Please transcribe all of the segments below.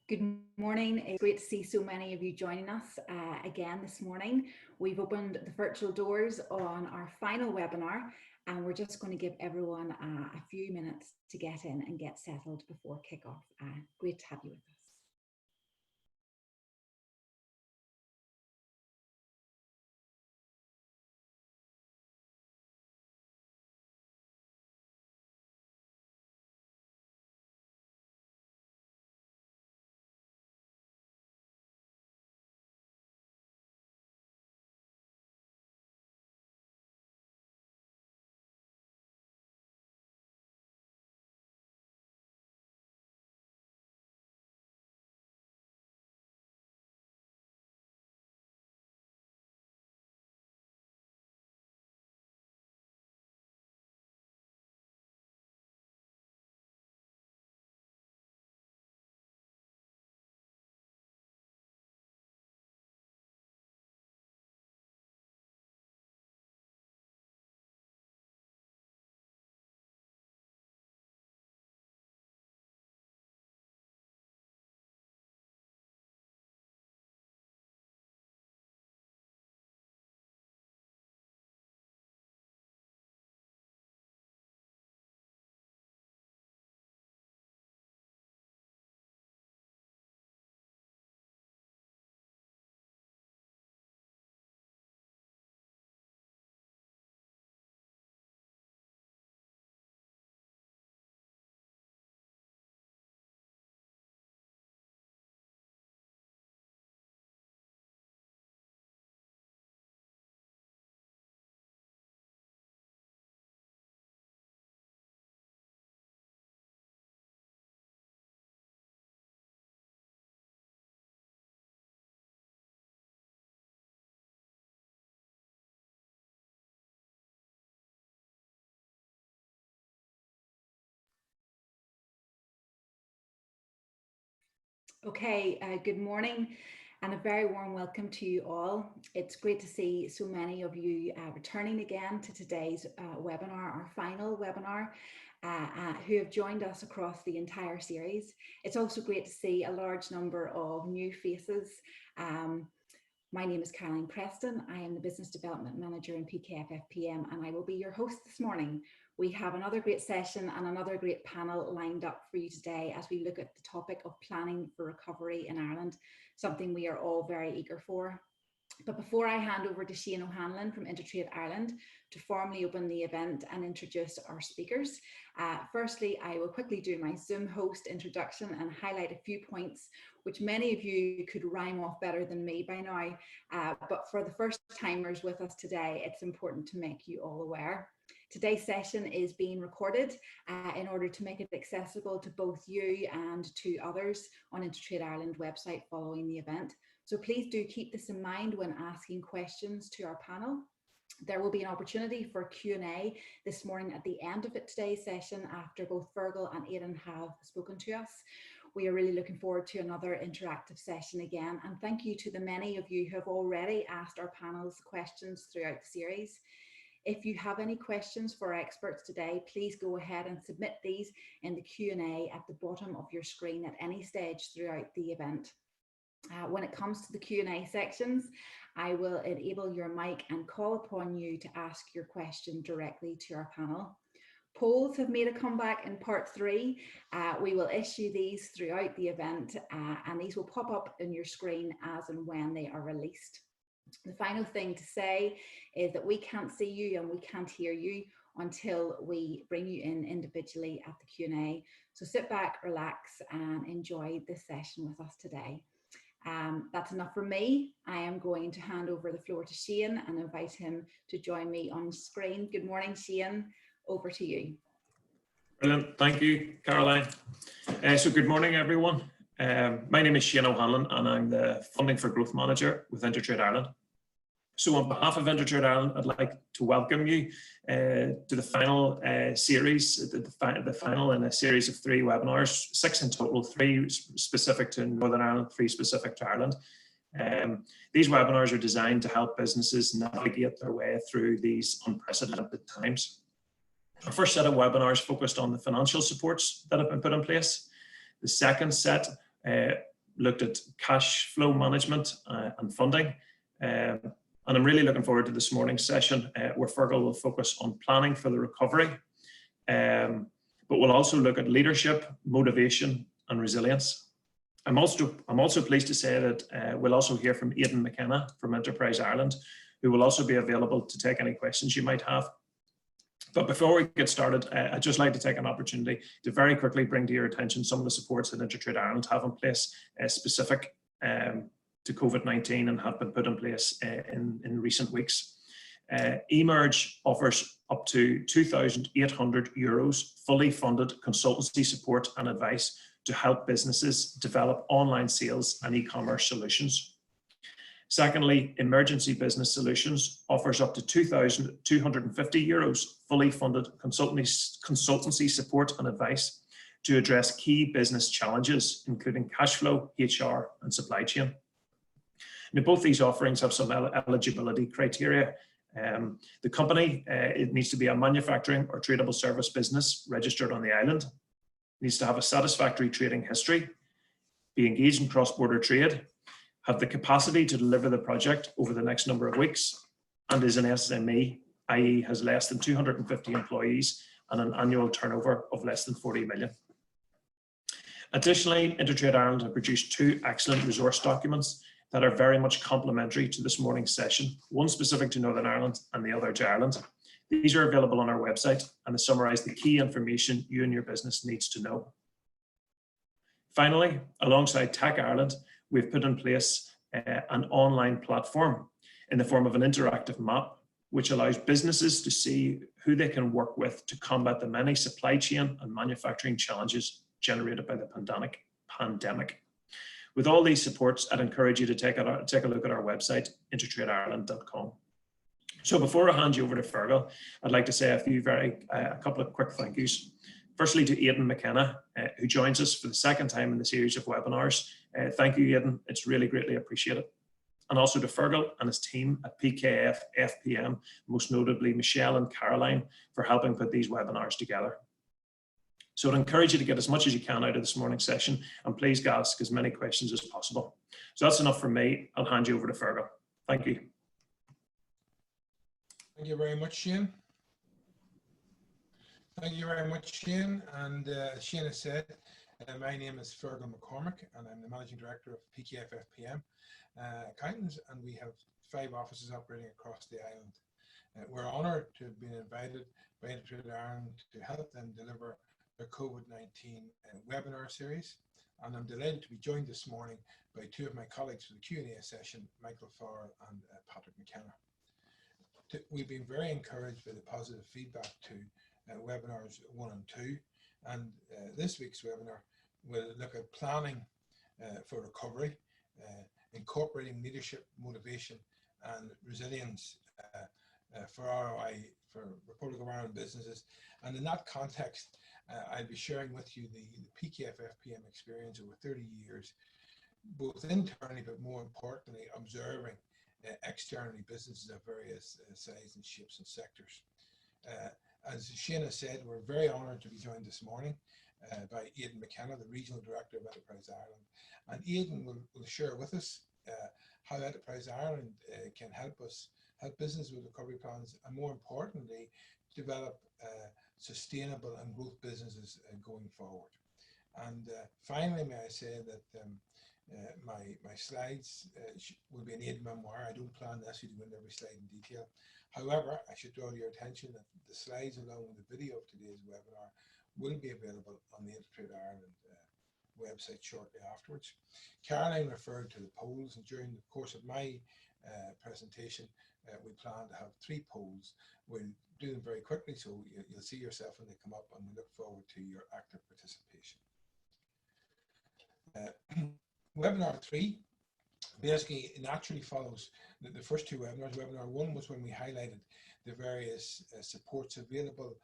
Good morning. It's great to see so many of you joining us again this morning. We've opened the virtual doors on our final webinar, and we're just going to give everyone a few minutes to get in and get settled before kickoff. Great to have you with us. Okay, good morning and a very warm welcome to you all. It's great to see so many of you returning again to today's webinar, our final webinar, who have joined us across the entire series. It's also great to see a large number of new faces. My name is Caroline Preston. I am the Business Development Manager in PKF-FPM, and I will be your host this morning. We have another great session and another great panel lined up for you today as we look at the topic of planning for recovery in Ireland, something we are all very eager for. But before I hand over to Shane O'Hanlon from InterTradeIreland to formally open the event and introduce our speakers, firstly, I will quickly do my Zoom host introduction and highlight a few points which many of you could rhyme off better than me by now. But for the first timers with us today, it's important to make you all aware. Today's session is being recorded in order to make it accessible to both you and to others on InterTradeIreland website following the event. So please do keep this in mind when asking questions to our panel. There will be an opportunity for Q&A this morning at the end of today's session after both Feargal and Aidan have spoken to us. We are really looking forward to another interactive session again, and thank you to the many of you who have already asked our panels questions throughout the series. If you have any questions for our experts today, please go ahead and submit these in the Q&A at the bottom of your screen at any stage throughout the event. When it comes to the Q&A sections, I will enable your mic and call upon you to ask your question directly to our panel. Polls have made a comeback in part 3. We will issue these throughout the event and these will pop up on your screen as and when they are released. The final thing to say is that we can't see you and we can't hear you until we bring you in individually at the Q&A. So sit back, relax and enjoy this session with us today. That's enough for me. I am going to hand over the floor to Shane and invite him to join me on screen. Good morning, Shane. Over to you. Brilliant. Thank you, Caroline. So good morning, everyone. My name is Shane O'Hanlon and I'm the Funding for Growth Manager with InterTradeIreland. So on behalf of InterTradeIreland, I'd like to welcome you to the final series, the final in a series of 3 webinars, 6 in total, 3 specific to Northern Ireland, 3 specific to Ireland. These webinars are designed to help businesses navigate their way through these unprecedented times. Our first set of webinars focused on the financial supports that have been put in place. The second set looked at cash flow management and funding. And I'm really looking forward to this morning's session where Feargal will focus on planning for the recovery. But we'll also look at leadership, motivation and resilience. I'm also pleased to say that we'll also hear from Aidan McKenna from Enterprise Ireland, who will also be available to take any questions you might have. But before we get started, I'd just like to take an opportunity to very quickly bring to your attention some of the supports that InterTrade Ireland have in place specific to COVID-19 and have been put in place in recent weeks. eMerge offers up to €2,800 fully funded consultancy support and advice to help businesses develop online sales and e-commerce solutions. Secondly, Emergency Business Solutions offers up to €2,250 fully funded consultancy support and advice to address key business challenges, including cash flow, HR, and supply chain. Now, both these offerings have some eligibility criteria. The company, it needs to be a manufacturing or tradable service business registered on the island, needs to have a satisfactory trading history, be engaged in cross-border trade, have the capacity to deliver the project over the next number of weeks, and is an SME, i.e. has less than 250 employees and an annual turnover of less than 40 million. Additionally, InterTrade Ireland have produced two excellent resource documents that are very much complementary to this morning's session, one specific to Northern Ireland and the other to Ireland. These are available on our website and they summarise the key information you and your business needs to know. Finally, alongside Tech Ireland, we've put in place an online platform in the form of an interactive map, which allows businesses to see who they can work with to combat the many supply chain and manufacturing challenges generated by the pandemic. With all these supports, I'd encourage you to take a look at our website, intertradeireland.com. So before I hand you over to Feargal, I'd like to say a couple of quick thank yous. Firstly, to Aidan McKenna, who joins us for the second time in the series of webinars. Thank you, Aidan. It's really greatly appreciated. And also to Feargal and his team at PKF-FPM, most notably Michelle and Caroline, for helping put these webinars together. So I'd encourage you to get as much as you can out of this morning's session, and please ask as many questions as possible. So that's enough from me. I'll hand you over to Feargal. Thank you. Thank you very much, Shane. Thank you very much, Shane. And as Shane has said, my name is Feargal McCormack, and I'm the Managing Director of PKF-FPM Accountants, and we have 5 offices operating across the island. We're honoured to have been invited by InterTrade Ireland to help them deliver their COVID-19 webinar series, and I'm delighted to be joined this morning by 2 of my colleagues for the Q&A session, Michael Farrell and Patrick McKenna. We've been very encouraged by the positive feedback to webinars 1 and 2, and this week's webinar will look at planning for recovery, incorporating leadership, motivation and resilience for ROI, for Republic of Ireland businesses. And in that context, I'll be sharing with you the PKF-FPM experience over 30 years, both internally but more importantly observing externally businesses of various sizes and shapes and sectors. As Shane has said, we're very honoured to be joined this morning by Aidan McKenna, the Regional Director of Enterprise Ireland. And Aidan will share with us how Enterprise Ireland can help business with recovery plans, and more importantly, develop sustainable and growth businesses going forward. And finally, may I say that my slides will be an Aidan memoir. I don't plan necessarily to go into every slide in detail. However, I should draw to your attention that the slides along with the video of today's webinar will be available on the InterTrade Ireland website shortly afterwards. Caroline referred to the polls, and during the course of my presentation, we plan to have 3 polls. We'll do them very quickly, so you'll see yourself when they come up, and we look forward to your active participation. Webinar 3 basically naturally follows the first 2 webinars. Webinar 1 was when we highlighted the various supports available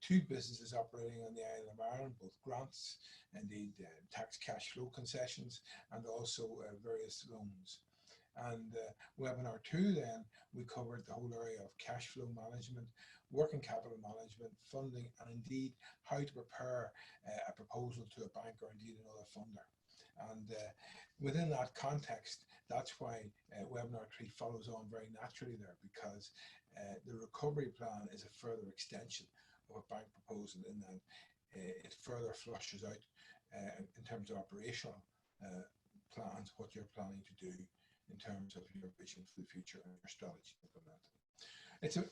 to businesses operating on the island of Ireland, both grants, indeed tax cash flow concessions, and also various loans. And webinar 2 then, we covered the whole area of cash flow management, working capital management, funding, and indeed how to prepare a proposal to a bank or indeed another funder. And within that context, that's why webinar 3 follows on very naturally there, because the recovery plan is a further extension of a bank proposal in that it further flushes out in terms of operational plans, what you're planning to do in terms of your vision for the future and your strategy implemented.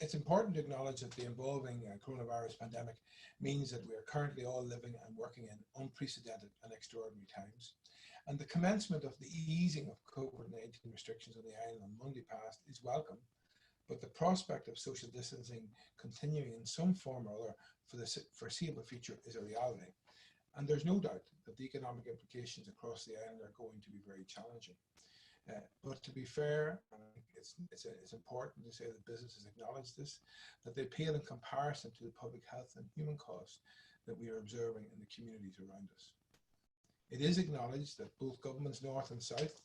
It's important to acknowledge that the evolving coronavirus pandemic means that we are currently all living and working in unprecedented and extraordinary times. And the commencement of the easing of COVID-19 restrictions on the island on Monday past is welcome, but the prospect of social distancing continuing in some form or other for the foreseeable future is a reality. And there's no doubt that the economic implications across the island are going to be very challenging. But to be fair, and I think it's important to say that businesses acknowledge this, that they pale in comparison to the public health and human costs that we are observing in the communities around us. It is acknowledged that both governments north and south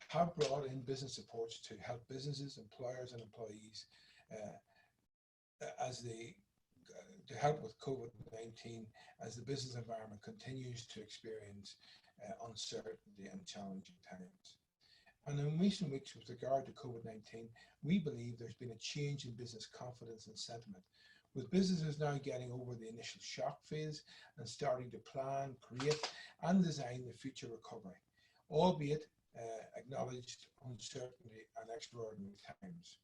have brought in business supports to help businesses, employers and employees to help with COVID-19 as the business environment continues to experience uncertainty and challenging times. And in recent weeks, with regard to COVID-19, we believe there's been a change in business confidence and sentiment, with businesses now getting over the initial shock phase and starting to plan, create, and design the future recovery, albeit acknowledged uncertainty and extraordinary times.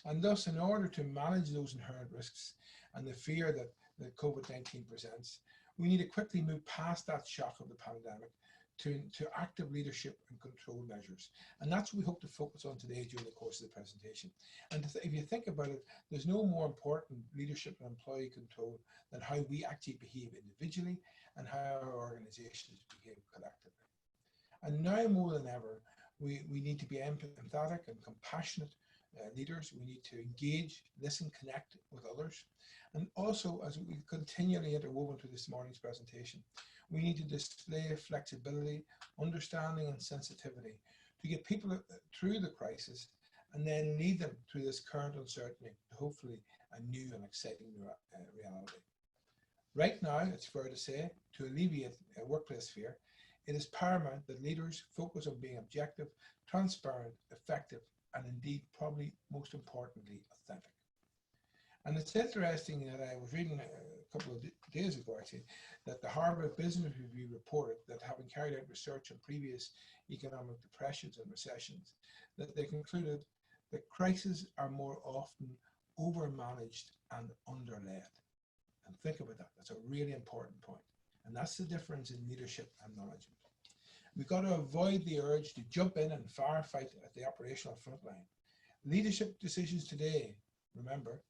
And thus, in order to manage those inherent risks and the fear that COVID-19 presents, we need to quickly move past that shock of the pandemic to active leadership and control measures. And that's what we hope to focus on today during the course of the presentation. And if you think about it, there's no more important leadership and employee control than how we actually behave individually and how our organizations behave collectively. And now more than ever, we need to be empathetic and compassionate leaders. We need to engage, listen, connect with others. And also, as we continually interwoven to this morning's presentation, we need to display flexibility, understanding and sensitivity to get people through the crisis and then lead them through this current uncertainty to hopefully a new and exciting reality. Right now, it's fair to say, to alleviate workplace fear, it is paramount that leaders focus on being objective, transparent, effective, and indeed, probably most importantly, authentic. And it's interesting that I was reading a couple of days ago, actually, that the Harvard Business Review reported that, having carried out research on previous economic depressions and recessions, that they concluded that crises are more often overmanaged and underled. And think about that. That's a really important point. And that's the difference in leadership and management. We've got to avoid the urge to jump in and firefight at the operational front line. Leadership decisions today, remember,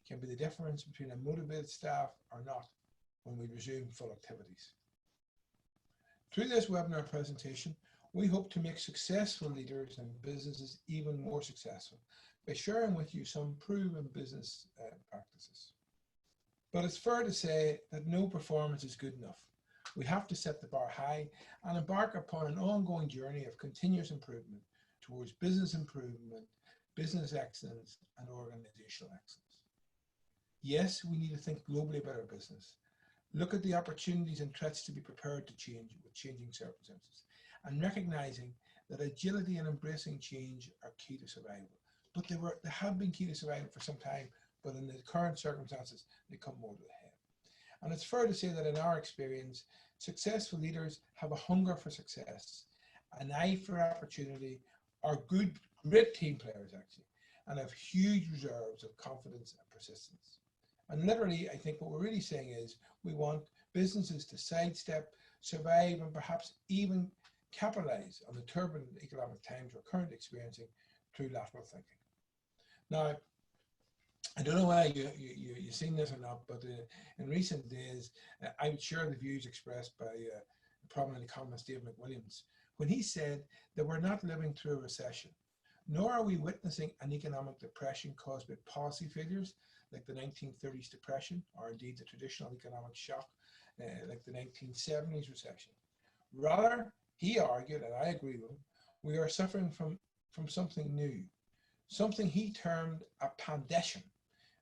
can be the difference between a motivated staff or not when we resume full activities. Through this webinar presentation, we hope to make successful leaders and businesses even more successful by sharing with you some proven business practices. But it's fair to say that no performance is good enough. We have to set the bar high and embark upon an ongoing journey of continuous improvement towards business improvement, business excellence, and organizational excellence. Yes, we need to think globally about our business, look at the opportunities and threats to be prepared to change with changing circumstances, and recognizing that agility and embracing change are key to survival. But they have been key to survival for some time, but in the current circumstances, they come more to the head. And it's fair to say that in our experience, successful leaders have a hunger for success, an eye for opportunity, are great team players actually, and have huge reserves of confidence and persistence. And literally, I think what we're really saying is we want businesses to sidestep, survive, and perhaps even capitalize on the turbulent economic times we're currently experiencing through lateral thinking. Now, I don't know whether you've seen this or not, but in recent days, I would share the views expressed by prominent economist David McWilliams when he said that we're not living through a recession, nor are we witnessing an economic depression caused by policy failures like the 1930s depression, or indeed the traditional economic shock like the 1970s recession. Rather, he argued, and I agree with him, we are suffering from something new, something he termed a pandemia,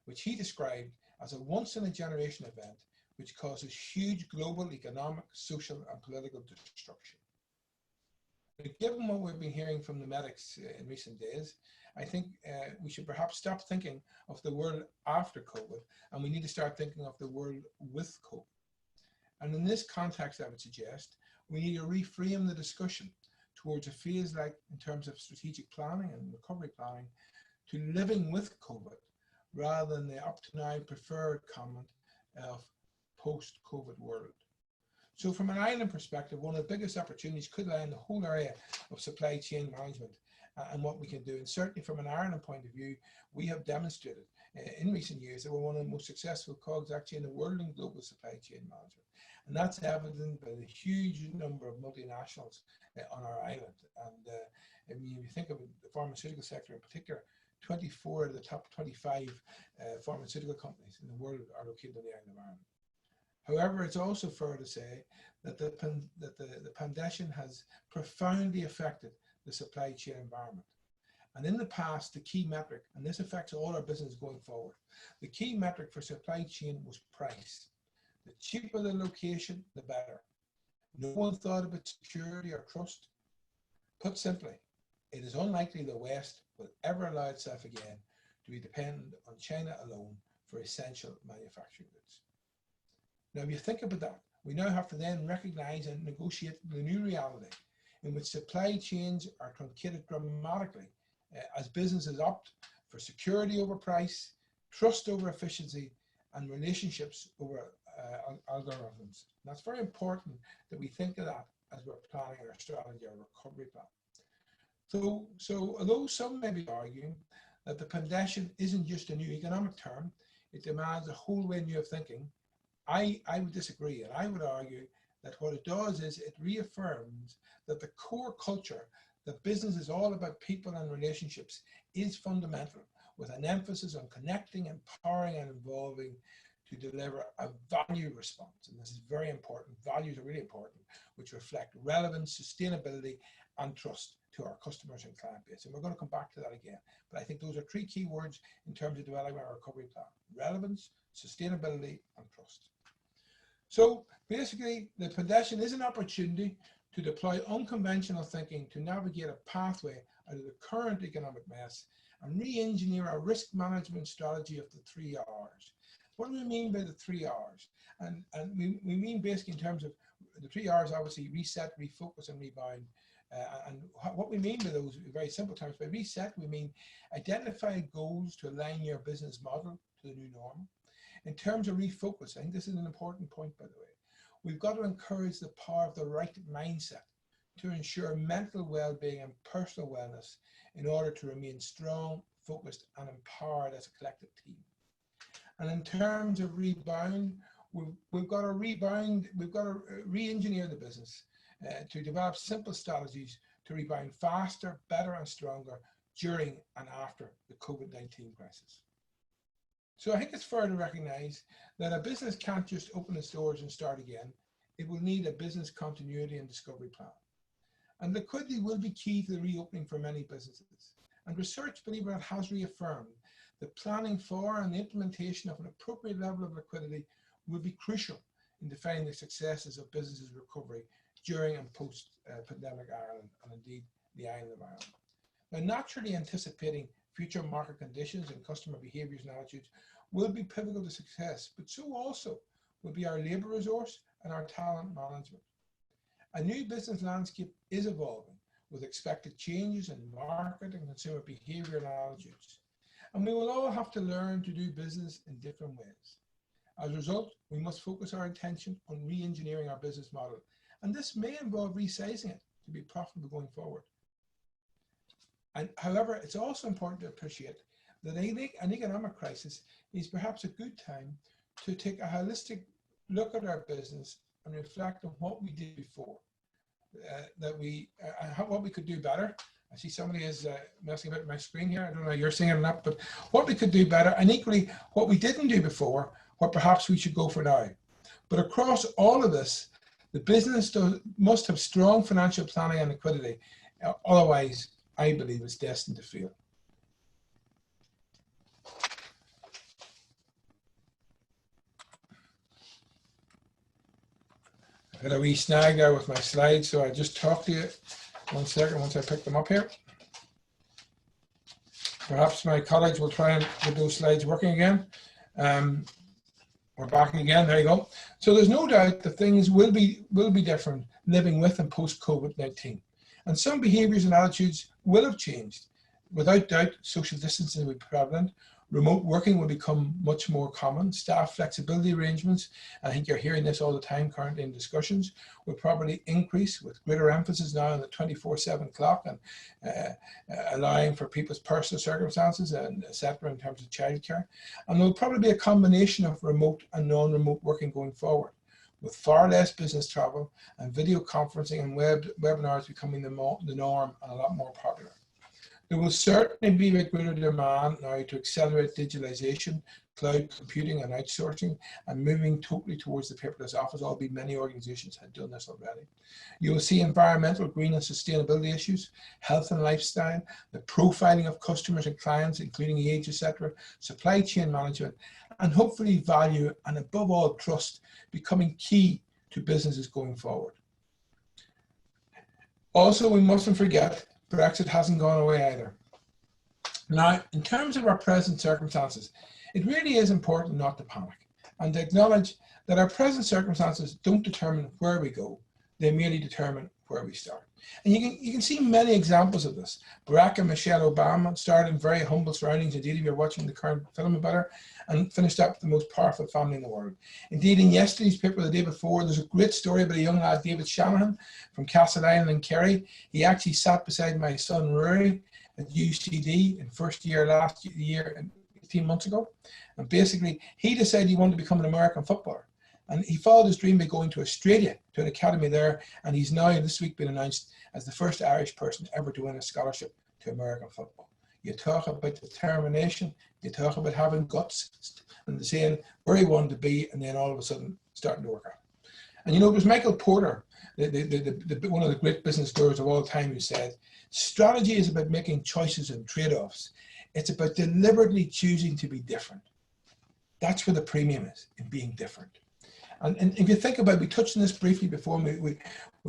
which he described as a once-in-a-generation event which causes huge global economic, social, and political destruction. But given what we've been hearing from the medics in recent days, I think we should perhaps stop thinking of the world after COVID, and we need to start thinking of the world with COVID. And in this context, I would suggest we need to reframe the discussion towards a phase like, in terms of strategic planning and recovery planning, to living with COVID, rather than the up to now preferred comment of post-COVID world. So from an Ireland perspective, one of the biggest opportunities could lie in the whole area of supply chain management and what we can do. And certainly from an Ireland point of view, we have demonstrated in recent years that we're one of the most successful cogs actually in the world in global supply chain management. And that's evident by the huge number of multinationals on our island. And I mean, if you think of the pharmaceutical sector in particular, 24 of the top 25 pharmaceutical companies in the world are located on the island of Ireland. However, it's also fair to say that the pandemic has profoundly affected the supply chain environment. And in the past, the key metric, and this affects all our business going forward, the key metric for supply chain was price. The cheaper the location, the better. No one thought about security or trust. Put simply, it is unlikely the West will ever allow itself again to be dependent on China alone for essential manufacturing goods. Now, if you think about that, we now have to then recognize and negotiate the new reality in which supply chains are truncated dramatically as businesses opt for security over price, trust over efficiency, and relationships over algorithms. And that's very important that we think of that as we're planning our strategy, our recovery plan. So although some may be arguing that the pandemic isn't just a new economic term, it demands a whole way new of thinking, I would disagree, and I would argue that what it does is it reaffirms that the core culture that business is all about people and relationships is fundamental, with an emphasis on connecting, empowering, and involving to deliver a value response. And this is very important. Values are really important, which reflect relevance, sustainability, and trust to our customers and client base. And we're going to come back to that again. But I think those are three key words in terms of developing our recovery plan: relevance, sustainability, and trust. So basically, the pandemic is an opportunity to deploy unconventional thinking to navigate a pathway out of the current economic mess and re-engineer our risk management strategy of the 3 R's. What do we mean by the 3 R's? And we mean basically in terms of the 3 R's, obviously reset, refocus, and rebound. And what we mean by those, in very simple terms, by reset, we mean identify goals to align your business model to the new norm. In terms of refocus, I think this is an important point, by the way. We've got to encourage the power of the right mindset to ensure mental well-being and personal wellness in order to remain strong, focused, and empowered as a collective team. And in terms of rebound, we've got to re-engineer the business to develop simple strategies to rebound faster, better, and stronger during and after the COVID-19 crisis. So I think it's fair to recognize that a business can't just open its doors and start again. It will need a business continuity and discovery plan. And liquidity will be key to the reopening for many businesses. And research, believe it or not, has reaffirmed that planning for and the implementation of an appropriate level of liquidity will be crucial in defining the successes of businesses' recovery during and post-pandemic Ireland, and indeed the island of Ireland. Now, naturally anticipating future market conditions and customer behaviours and attitudes will be pivotal to success, but so also will be our labour resource and our talent management. A new business landscape is evolving with expected changes in market and consumer behaviour and attitudes. And we will all have to learn to do business in different ways. As a result, we must focus our attention on re-engineering our business model. And this may involve resizing it to be profitable going forward. And however, it's also important to appreciate that an economic crisis is perhaps a good time to take a holistic look at our business and reflect on what we did before, what we could do better. I see somebody is messing about my screen here. I don't know if you're seeing it or not, but what we could do better, and equally what we didn't do before, what perhaps we should go for now. But across all of this, the business must have strong financial planning and liquidity. Otherwise, I believe it's destined to fail. I've got a wee snag there with my slides, so I just talk to you 1 second, once I pick them up here. Perhaps my colleagues will try and get those slides working again. We're back again, there you go. So there's no doubt that things will be different living with and post COVID-19. And some behaviours and attitudes will have changed. Without doubt, social distancing will be prevalent. Remote working will become much more common. Staff flexibility arrangements, I think you're hearing this all the time currently in discussions, will probably increase with greater emphasis now on the 24/7 clock and allowing for people's personal circumstances and etc. in terms of childcare. And there'll probably be a combination of remote and non-remote working going forward, with far less business travel and video conferencing and webinars becoming the norm and a lot more popular. There will certainly be a greater demand now to accelerate digitalization, cloud computing and outsourcing, and moving totally towards the paperless office, albeit many organizations had done this already. You will see environmental, green and sustainability issues, health and lifestyle, the profiling of customers and clients, including age, etc., supply chain management, and hopefully value and above all trust becoming key to businesses going forward. Also, we mustn't forget Brexit hasn't gone away either. Now, in terms of our present circumstances, it really is important not to panic and to acknowledge that our present circumstances don't determine where we go, they merely determine where we start. And you can see many examples of this. Barack and Michelle Obama started in very humble surroundings. Indeed, if you're watching the current film about her, and finished up with the most powerful family in the world. Indeed, in yesterday's paper, the day before, there's a great story about a young lad, David Shanahan, from Castleisland in Kerry. He actually sat beside my son, Rory, at UCD in first year last year, 18 months ago. And basically, he decided he wanted to become an American footballer. And he followed his dream by going to Australia, to an academy there. And he's now, this week, been announced as the first Irish person ever to win a scholarship to American football. You talk about determination, you talk about having guts and saying where he wanted to be, and then all of a sudden starting to work out. And you know, it was Michael Porter, one of the great business gurus of all time, who said, strategy is about making choices and trade-offs. It's about deliberately choosing to be different. That's where the premium is, in being different. And if you think about it, we touched on this briefly before, we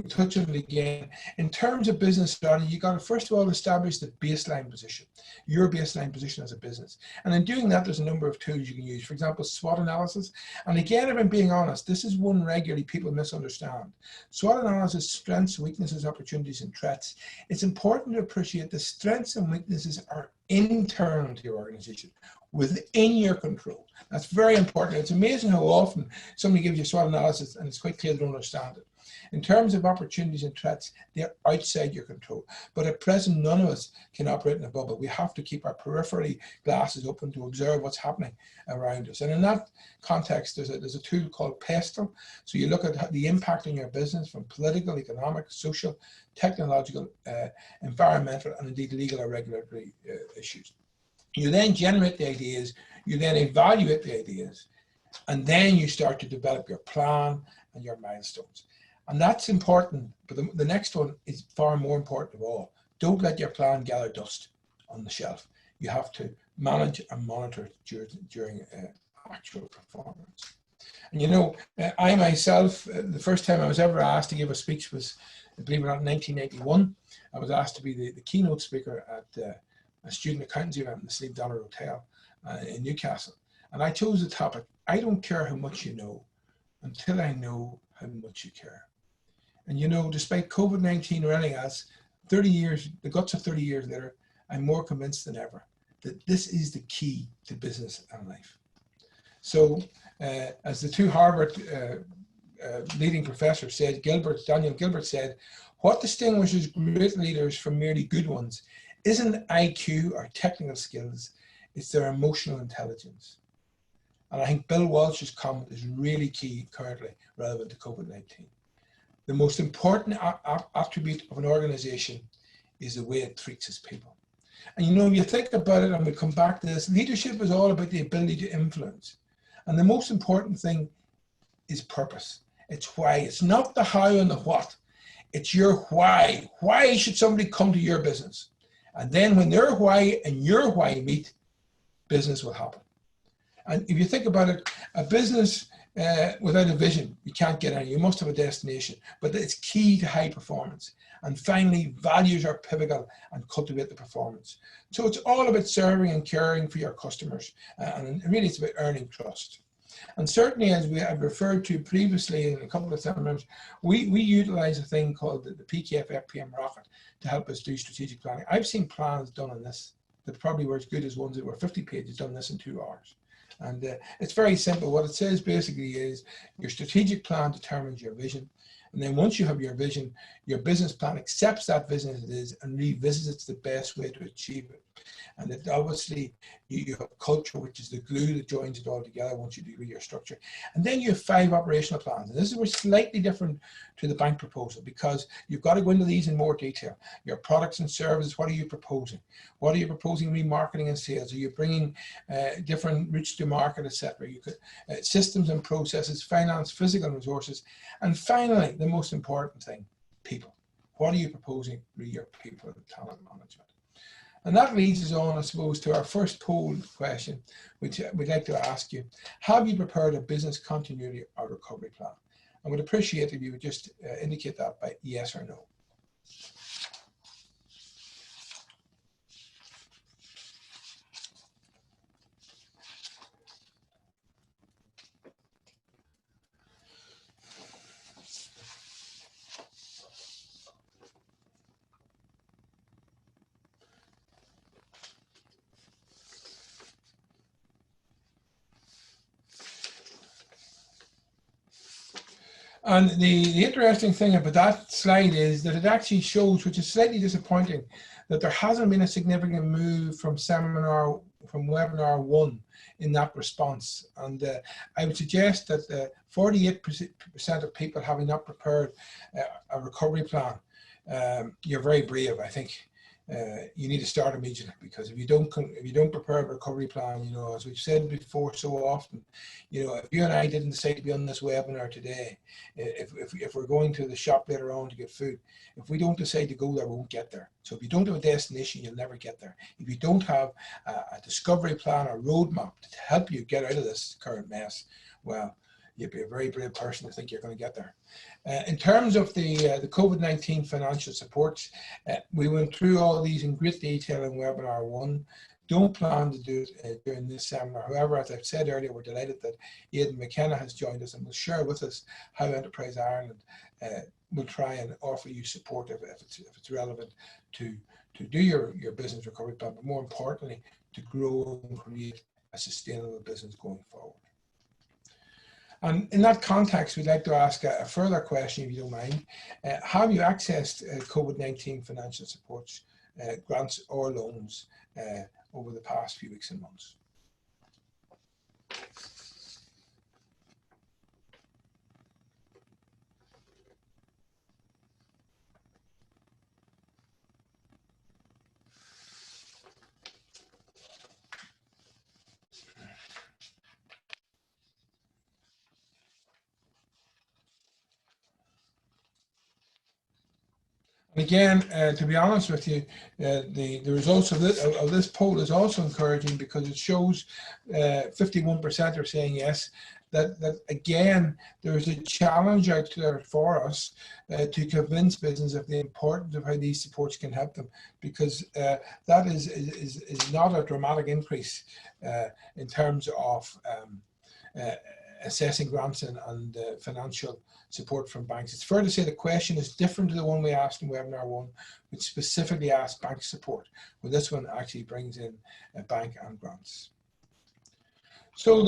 touch on it again. In terms of business strategy, you got to first of all establish the baseline position, your baseline position as a business. And in doing that, there's a number of tools you can use. For example, SWOT analysis. And again, if I'm being honest, this is one regularly people misunderstand. SWOT analysis, strengths, weaknesses, opportunities, and threats. It's important to appreciate the strengths and weaknesses are internal to your organization, within your control. That's very important. It's amazing how often somebody gives you a SWOT analysis and it's quite clear they don't understand it. In terms of opportunities and threats, they're outside your control. But at present, none of us can operate in a bubble. We have to keep our periphery glasses open to observe what's happening around us. And in that context, there's a tool called PESTLE. So you look at the impact on your business from political, economic, social, technological, environmental, and indeed legal or regulatory issues. You then generate the ideas, you then evaluate the ideas, and then you start to develop your plan and your milestones. And that's important, but the next one is far more important of all. Don't let your plan gather dust on the shelf. You have to manage and monitor during actual performance. And you know, I myself, the first time I was ever asked to give a speech was, believe it or not, in 1981. I was asked to be the keynote speaker at a student accountancy event in the Sleep Dollar Hotel in Newcastle. And I chose the topic, I don't care how much you know until I know how much you care. And you know, despite COVID-19 or anything else, 30 years, the guts of 30 years later, I'm more convinced than ever that this is the key to business and life. So as the two Harvard leading professors said, Daniel Gilbert said, what distinguishes great leaders from merely good ones isn't IQ or technical skills, it's their emotional intelligence. And I think Bill Walsh's comment is really key currently relevant to COVID-19. The most important attribute of an organization is the way it treats its people. And you know, if you think about it, and we'll come back to this, leadership is all about the ability to influence. And the most important thing is purpose. It's why. It's not the how and the what. It's your why. Why should somebody come to your business? And then when their why and your why meet, business will happen. And if you think about it, a business without a vision, you can't get any. You must have a destination, but it's key to high performance. And finally, values are pivotal and cultivate the performance. So it's all about serving and caring for your customers, and really it's about earning trust. And certainly, as we have referred to previously in a couple of seminars, we utilize a thing called the PKF-FPM rocket to help us do strategic planning. I've seen plans done on this that probably were as good as ones that were 50 pages, done this in 2 hours. And it's very simple. What it says basically is your strategic plan determines your vision. And then once you have your vision, your business plan accepts that vision as it is and revisits the best way to achieve it. And it obviously, you have culture, which is the glue that joins it all together once you do your structure. And then you have 5 operational plans. And this is slightly different to the bank proposal, because you've got to go into these in more detail. Your products and services, what are you proposing? What are you proposing remarketing and sales? Are you bringing different routes to market, etc.? You could systems and processes, finance, physical resources. And finally, the most important thing, people. What are you proposing for your people and talent management? And that leads us on, I suppose, to our first poll question, which we'd like to ask you. Have you prepared a business continuity or recovery plan? I would appreciate if you would just indicate that by yes or no. And the interesting thing about that slide is that it actually shows, which is slightly disappointing, that there hasn't been a significant move from webinar 1 in that response. And I would suggest that 48% of people having not prepared a recovery plan, you're very brave, I think. You need to start immediately, because if you don't prepare a recovery plan, you know, as we've said before so often, you know, if you and I didn't decide to be on this webinar today, if we're going to the shop later on to get food, if we don't decide to go there, we won't get there. So if you don't have a destination, you'll never get there. If you don't have a discovery plan or roadmap to help you get out of this current mess, well, you'd be a very brave person to think you're going to get there. In terms of the COVID-19 financial supports, we went through all these in great detail in webinar 1. Don't plan to do it during this seminar. However, as I've said earlier, we're delighted that Aidan McKenna has joined us and will share with us how Enterprise Ireland will try and offer you support if it's relevant to do your business recovery plan, but more importantly, to grow and create a sustainable business going forward. And in that context, we'd like to ask a further question, if you don't mind. Have you accessed COVID-19 financial supports, grants or loans over the past few weeks and months? Again, to be honest with you, the results of this poll is also encouraging, because it shows 51% are saying yes. That again, there is a challenge out there for us to convince business of the importance of how these supports can help them, because that is not a dramatic increase in terms of assessing grants and financial support from banks. It's fair to say the question is different to the one we asked in webinar 1, which specifically asked bank support, but this one actually brings in bank and grants. So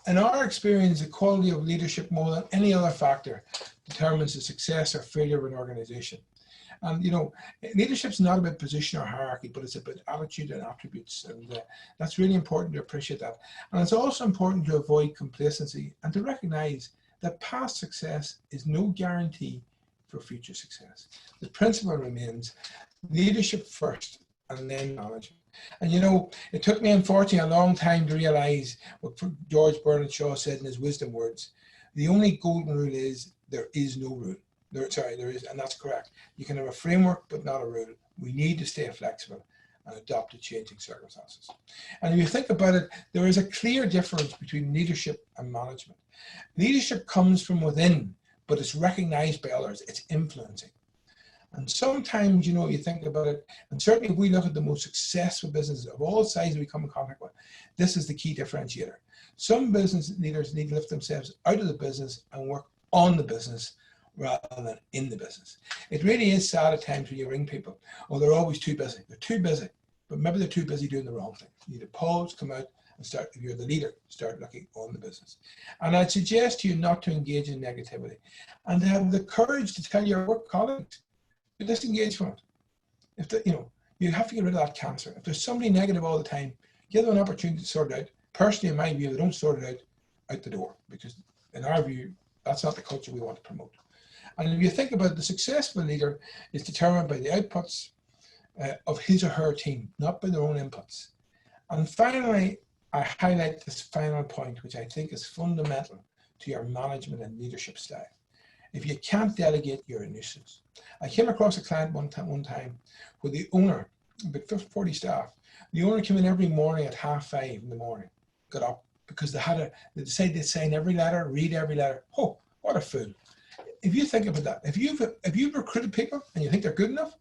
in our experience, the quality of leadership, more than any other factor, determines the success or failure of an organization. And you know, leadership's not about position or hierarchy, but it's about attitude and attributes, and that's really important to appreciate that. And it's also important to avoid complacency and to recognize that past success is no guarantee for future success. The principle remains leadership first and then management. And you know, it took me unfortunately a long time to realize what George Bernard Shaw said in his wisdom words: the only golden rule is there is no rule. There is, and that's correct. You can have a framework, but not a rule. We need to stay flexible. and adapt to changing circumstances. And if you think about it, there is a clear difference between leadership and management. Leadership comes from within, but it's recognized by others, it's influencing. And sometimes, you know, you think about it, and certainly if we look at the most successful businesses of all sizes we come in contact with, this is the key differentiator. Some business leaders need to lift themselves out of the business and work on the business rather than in the business. It really is sad at times when you ring people, oh, they're always too busy. They're too busy, but maybe they're too busy doing the wrong thing. You need to pause, come out, and start, if you're the leader, start looking on the business. And I'd suggest to you not to engage in negativity and to have the courage to tell your work colleagues to disengage from it. If the, you know, you have to get rid of that cancer. If there's somebody negative all the time, give them an opportunity to sort it out. Personally, in my view, they don't sort it out the door, because in our view, that's not the culture we want to promote. And if you think about it, the successful leader is determined by the outputs of his or her team, not by their own inputs. And finally, I highlight this final point, which I think is fundamental to your management and leadership style. If you can't delegate, you're a nuisance. I came across a client one time where the owner, about 40 staff, the owner came in every morning at 5:30 in the morning, got up, because they decided they'd sign every letter, read every letter. Oh, what a fool. If you think about that, if you've recruited people and you think they're good enough,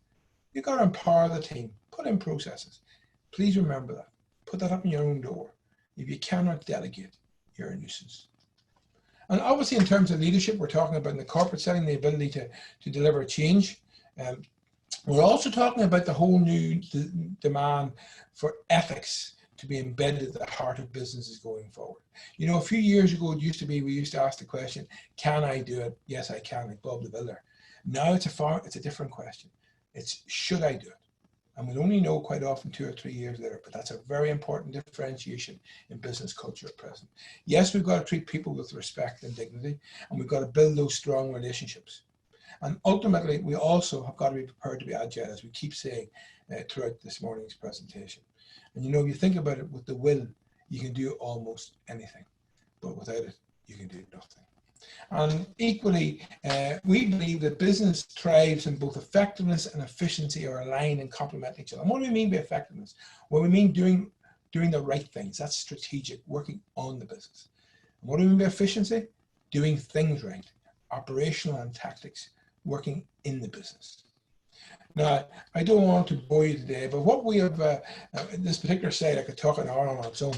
you've got to empower the team, put in processes. Please remember that. Put that up in your own door. If you cannot delegate, you're a nuisance. And obviously, in terms of leadership, we're talking about in the corporate setting, the ability to deliver change. We're also talking about the whole new demand for ethics to be embedded at the heart of businesses going forward. You know, a few years ago, it used to be, we used to ask the question, can I do it? Yes, I can, like Bob the Builder. Now it's a different question. It's, should I do it? And we'll only know quite often 2 or 3 years later, but that's a very important differentiation in business culture at present. Yes, we've got to treat people with respect and dignity, and we've got to build those strong relationships. And ultimately, we also have got to be prepared to be agile, as we keep saying throughout this morning's presentation. And you know, if you think about it, with the will, you can do almost anything, but without it, you can do nothing. And equally, we believe that business thrives in both effectiveness and efficiency are aligned and complement each other. And what do we mean by effectiveness? Well, we mean doing the right things. That's strategic, working on the business. And what do we mean by efficiency? Doing things right, operational and tactics, working in the business. Now, I don't want to bore you today, but what we have, this particular slide, I could talk an hour on its own,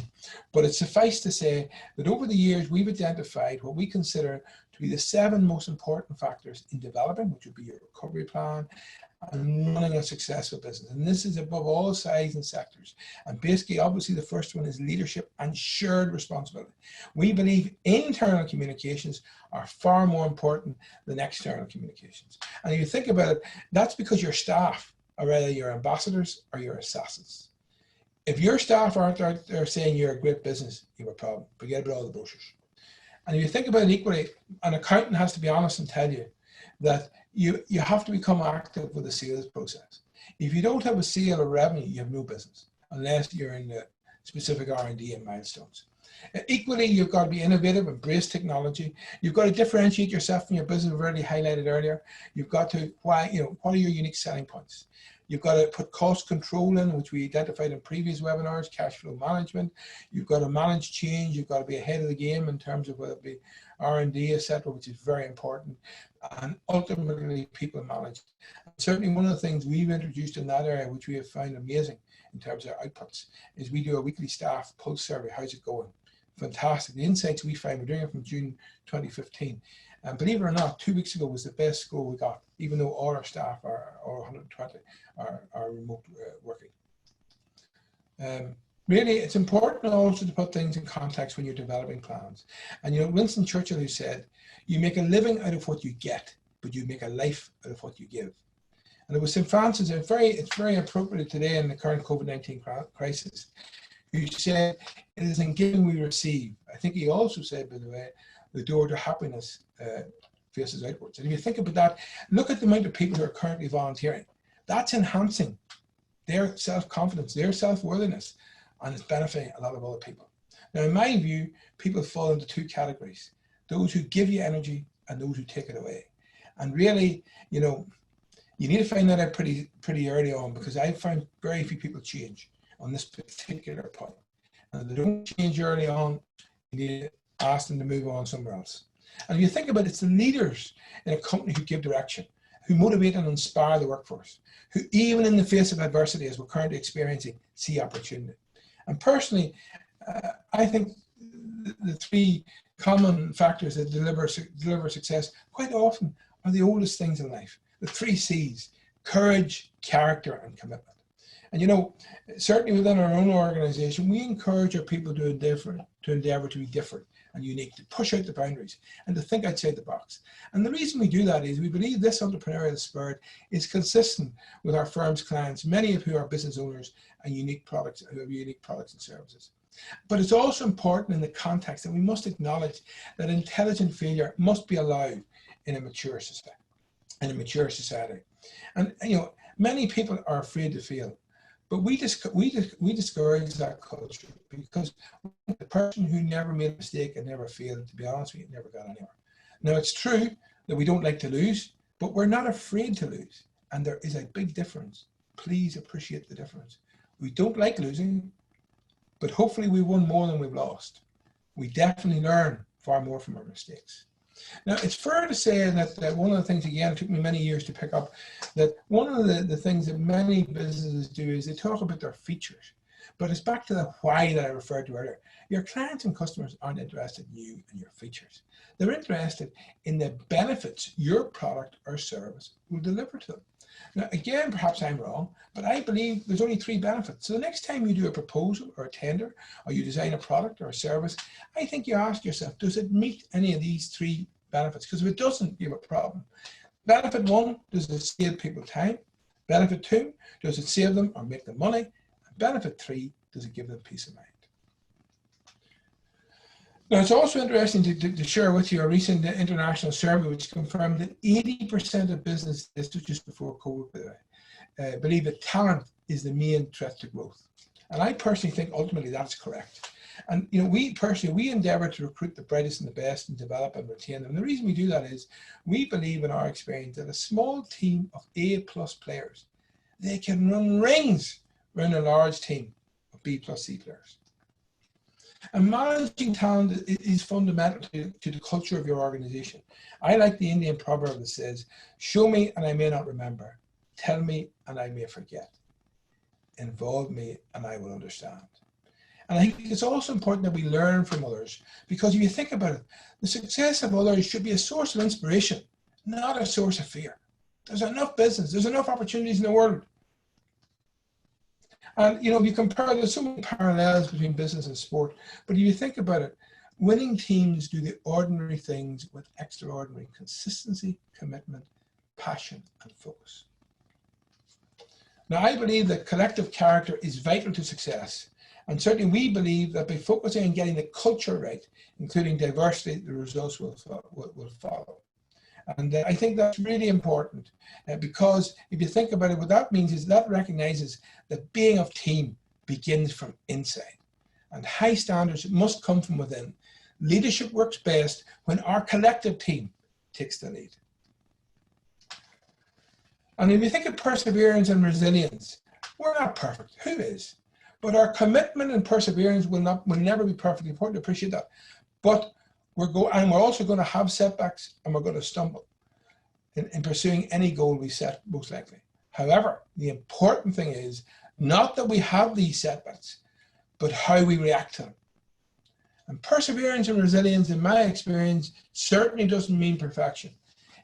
but it suffice to say that over the years, we've identified what we consider to be the 7 most important factors in developing, which would be your recovery plan, and running a successful business. And this is above all size and sectors. And basically, obviously, the first one is leadership and shared responsibility. We believe internal communications are far more important than external communications. And if you think about it, that's because your staff are either your ambassadors or your assassins. If your staff aren't out there saying you're a great business, you have a problem. Forget about all the brochures. And if you think about it equally, an accountant has to be honest and tell you that you have to become active with the sales process. If you don't have a sale or revenue, you have no business, unless you're in the specific R&D and milestones. Equally, you've got to be innovative, embrace technology. You've got to differentiate yourself from your business, we've already highlighted earlier. You've got to, what are your unique selling points? You've got to put cost control in, which we identified in previous webinars, cash flow management. You've got to manage change. You've got to be ahead of the game in terms of whether it be R&D, etc., which is very important. And ultimately, people manage. And certainly, one of the things we've introduced in that area, which we have found amazing in terms of our outputs, is we do a weekly staff pulse survey. How's it going? Fantastic. The insights we find, we're doing it from June 2015. And believe it or not, 2 weeks ago was the best score we got, even though all our staff, or 120, are remote working. Really, it's important also to put things in context when you're developing plans. And you know, Winston Churchill, who said, you make a living out of what you get, but you make a life out of what you give. And it was St. Francis, it's very appropriate today in the current COVID-19 crisis, who said, it is in giving we receive. I think he also said, by the way, the door to happiness faces outwards. And if you think about that, look at the amount of people who are currently volunteering. That's enhancing their self-confidence, their self-worthiness, and it's benefiting a lot of other people. Now, in my view, people fall into 2 categories: those who give you energy and those who take it away. And really, you know, You need to find that out pretty early on, because I find very few people change on this particular point. And if they don't change early on, you need to ask them to move on somewhere else. And if you think about it, it's the leaders in a company who give direction, who motivate and inspire the workforce, who even in the face of adversity, as we're currently experiencing, see opportunity. And personally, I think the three common factors that deliver success quite often are the oldest things in life. The 3 C's: courage, character, and commitment. And you know, certainly within our own organization, we encourage our people to endeavor to be different and unique, to push out the boundaries and to think outside the box. And the reason we do that is we believe this entrepreneurial spirit is consistent with our firm's clients, many of who are business owners and who have unique products and services. But it's also important in the context that we must acknowledge that intelligent failure must be allowed in a mature society. And you know, many people are afraid to fail, but we discourage that culture, because the person who never made a mistake and never failed, to be honest with you, never got anywhere. Now, it's true that we don't like to lose, but we're not afraid to lose. And there is a big difference. Please appreciate the difference. We don't like losing, but hopefully we won more than we've lost. We definitely learn far more from our mistakes. Now, it's fair to say that one of the things, again, it took me many years to pick up, that one of the things that many businesses do is they talk about their features. But it's back to the why that I referred to earlier. Your clients and customers aren't interested in you and your features. They're interested in the benefits your product or service will deliver to them. Now, again, perhaps I'm wrong, but I believe there's only 3 benefits. So the next time you do a proposal or a tender, or you design a product or a service, I think you ask yourself, does it meet any of these 3 benefits? Because if it doesn't, you have a problem. Benefit 1, does it save people time? Benefit 2, does it save them or make them money? And benefit 3, does it give them peace of mind? Now, it's also interesting to share with you a recent international survey which confirmed that 80% of businesses, this was just before COVID, by the way, believe that talent is the main threat to growth. And I personally think ultimately that's correct. And you know, we endeavor to recruit the brightest and the best and develop and retain them. And the reason we do that is we believe in our experience that a small team of A+ players, they can run rings around a large team of B+ C players. And managing talent is fundamental to the culture of your organization. I like the Indian proverb that says, show me and I may not remember, tell me and I may forget, involve me and I will understand. And I think it's also important that we learn from others, because if you think about it, the success of others should be a source of inspiration, not a source of fear. There's enough business, there's enough opportunities in the world. And you know, if you compare, there's so many parallels between business and sport, but if you think about it, winning teams do the ordinary things with extraordinary consistency, commitment, passion, and focus. Now, I believe that collective character is vital to success. And certainly we believe that by focusing on getting the culture right, including diversity, the results will follow. And I think that's really important, because if you think about it, what that means is that recognizes that being of team begins from inside. And high standards must come from within. Leadership works best when our collective team takes the lead. And if you think of perseverance and resilience, we're not perfect. Who is? But our commitment and perseverance will never be perfect. It's important to appreciate that. But we're also going to have setbacks, and we're going to stumble in pursuing any goal we set, most likely. However, the important thing is not that we have these setbacks, but how we react to them. And perseverance and resilience, in my experience, certainly doesn't mean perfection.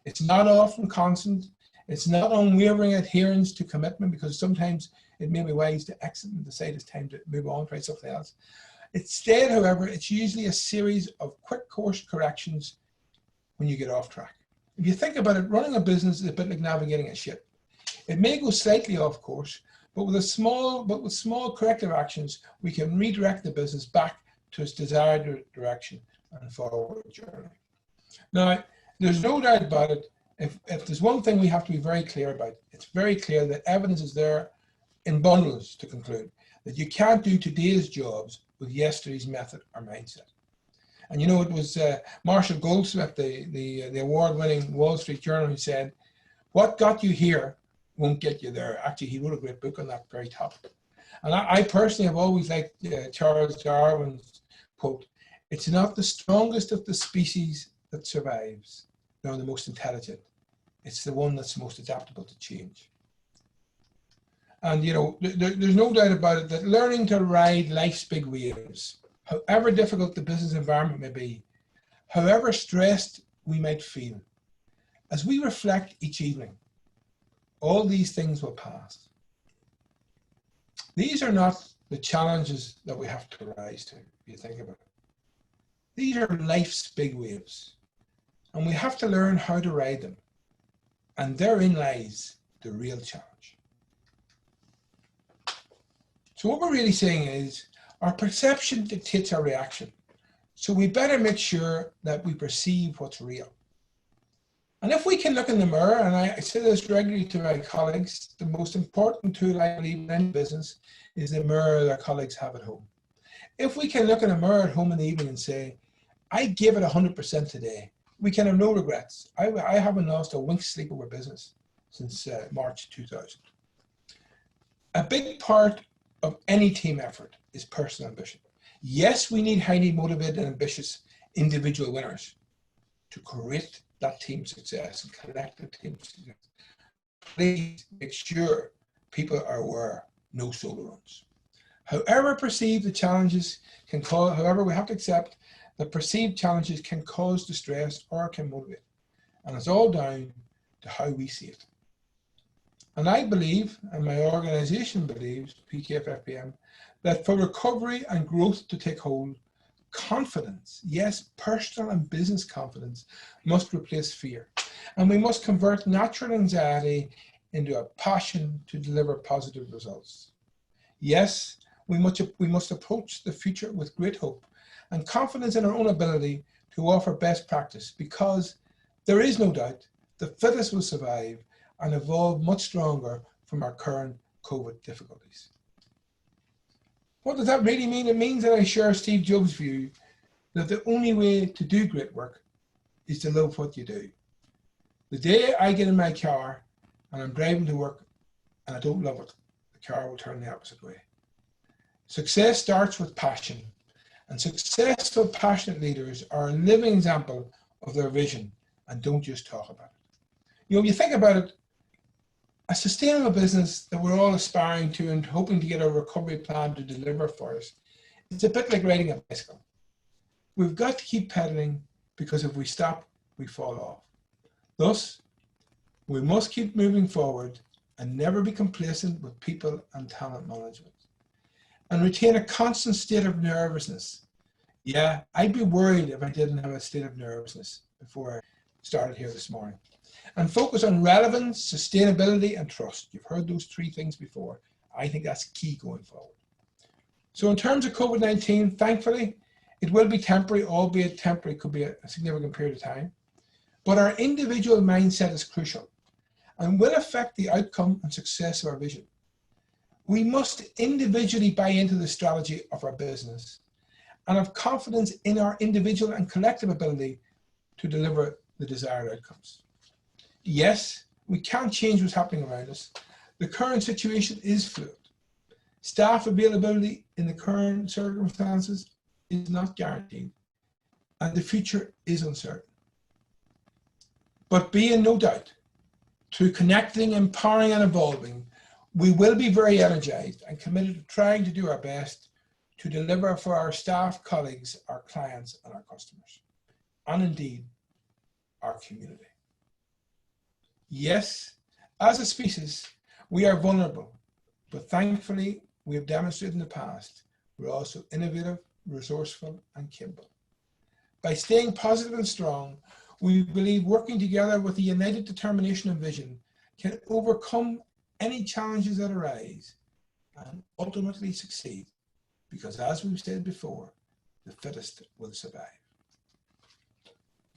It's not often constant. It's not unwavering adherence to commitment, because sometimes it may be wise to exit and decide it's time to move on, try something else. Instead, however, it's usually a series of quick course corrections when you get off track. If you think about it, running a business is a bit like navigating a ship. It may go slightly off course, but with small corrective actions, we can redirect the business back to its desired direction and forward journey. Now, there's no doubt about it. If there's one thing we have to be very clear about, it's very clear that evidence is there in bundles to conclude that you can't do today's jobs with yesterday's method or mindset. And you know, it was Marshall Goldsmith, the award-winning Wall Street Journal, who said, what got you here won't get you there. Actually, he wrote a great book on that very topic. And I personally have always liked Charles Darwin's quote, "It's not the strongest of the species that survives, nor the most intelligent. It's the one that's most adaptable to change." And, you know, there's no doubt about it that learning to ride life's big waves, however difficult the business environment may be, however stressed we might feel, as we reflect each evening, all these things will pass. These are not the challenges that we have to rise to, if you think about it. These are life's big waves, and we have to learn how to ride them. And therein lies the real challenge. So what we're really saying is our perception dictates our reaction. So we better make sure that we perceive what's real. And if we can look in the mirror, and I say this regularly to my colleagues, the most important tool I believe in any business is the mirror their colleagues have at home. If we can look in a mirror at home in the evening and say, I give it 100% today, we can have no regrets. I haven't lost a wink's sleep over business since March 2000. A big part of any team effort is personal ambition. Yes, we need highly motivated and ambitious individual winners to create that team success and collective team success. Please make sure people are aware, no solo runs. However perceived the challenges can cause, however, we have to accept that perceived challenges can cause distress or can motivate. And it's all down to how we see it. And I believe, and my organization believes, PKF-FPM, that for recovery and growth to take hold, confidence, yes, personal and business confidence, must replace fear. And we must convert natural anxiety into a passion to deliver positive results. Yes, we must approach the future with great hope and confidence in our own ability to offer best practice, because there is no doubt the fittest will survive and evolve much stronger from our current COVID difficulties. What does that really mean? It means that I share Steve Jobs' view that the only way to do great work is to love what you do. The day I get in my car and I'm driving to work and I don't love it, the car will turn the opposite way. Success starts with passion, and successful, passionate leaders are a living example of their vision and don't just talk about it. You know, you think about it, a sustainable business that we're all aspiring to and hoping to get a recovery plan to deliver for us, it's a bit like riding a bicycle. We've got to keep pedaling, because if we stop, we fall off. Thus, we must keep moving forward and never be complacent with people and talent management, and retain a constant state of nervousness. Yeah, I'd be worried if I didn't have a state of nervousness before I started here this morning. And focus on relevance, sustainability, and trust. You've heard those three things before. I think that's key going forward. So in terms of COVID-19, thankfully, it will be temporary, albeit temporary could be a significant period of time. But our individual mindset is crucial and will affect the outcome and success of our vision. We must individually buy into the strategy of our business and have confidence in our individual and collective ability to deliver the desired outcomes. Yes, we can't change what's happening around us. The current situation is fluid. Staff availability in the current circumstances is not guaranteed, and the future is uncertain. But be in no doubt, through connecting, empowering, and evolving, we will be very energized and committed to trying to do our best to deliver for our staff, colleagues, our clients, and our customers, and indeed, our community. Yes, as a species, we are vulnerable, but thankfully, we have demonstrated in the past, we're also innovative, resourceful, and capable. By staying positive and strong, we believe working together with a united determination and vision can overcome any challenges that arise and ultimately succeed, because as we've said before, the fittest will survive.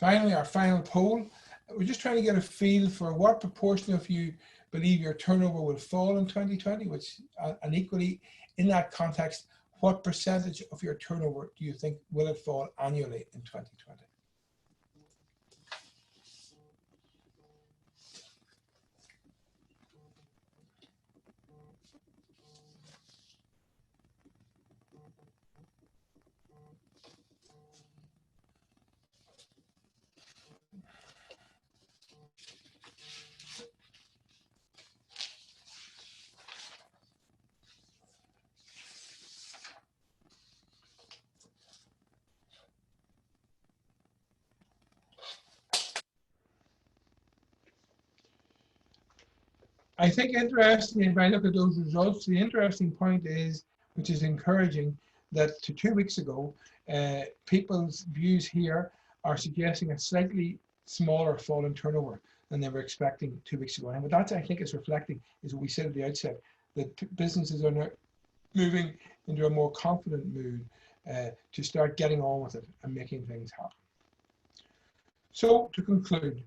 Finally, our final poll, we're just trying to get a feel for what proportion of you believe your turnover will fall in 2020, and equally in that context, what percentage of your turnover do you think will it fall annually in 2020? I think interestingly, if I look at those results, the interesting point is, which is encouraging, that to 2 weeks ago, people's views here are suggesting a slightly smaller fall in turnover than they were expecting 2 weeks ago. And what that I think is reflecting is what we said at the outset, that businesses are now moving into a more confident mood to start getting on with it and making things happen. So to conclude,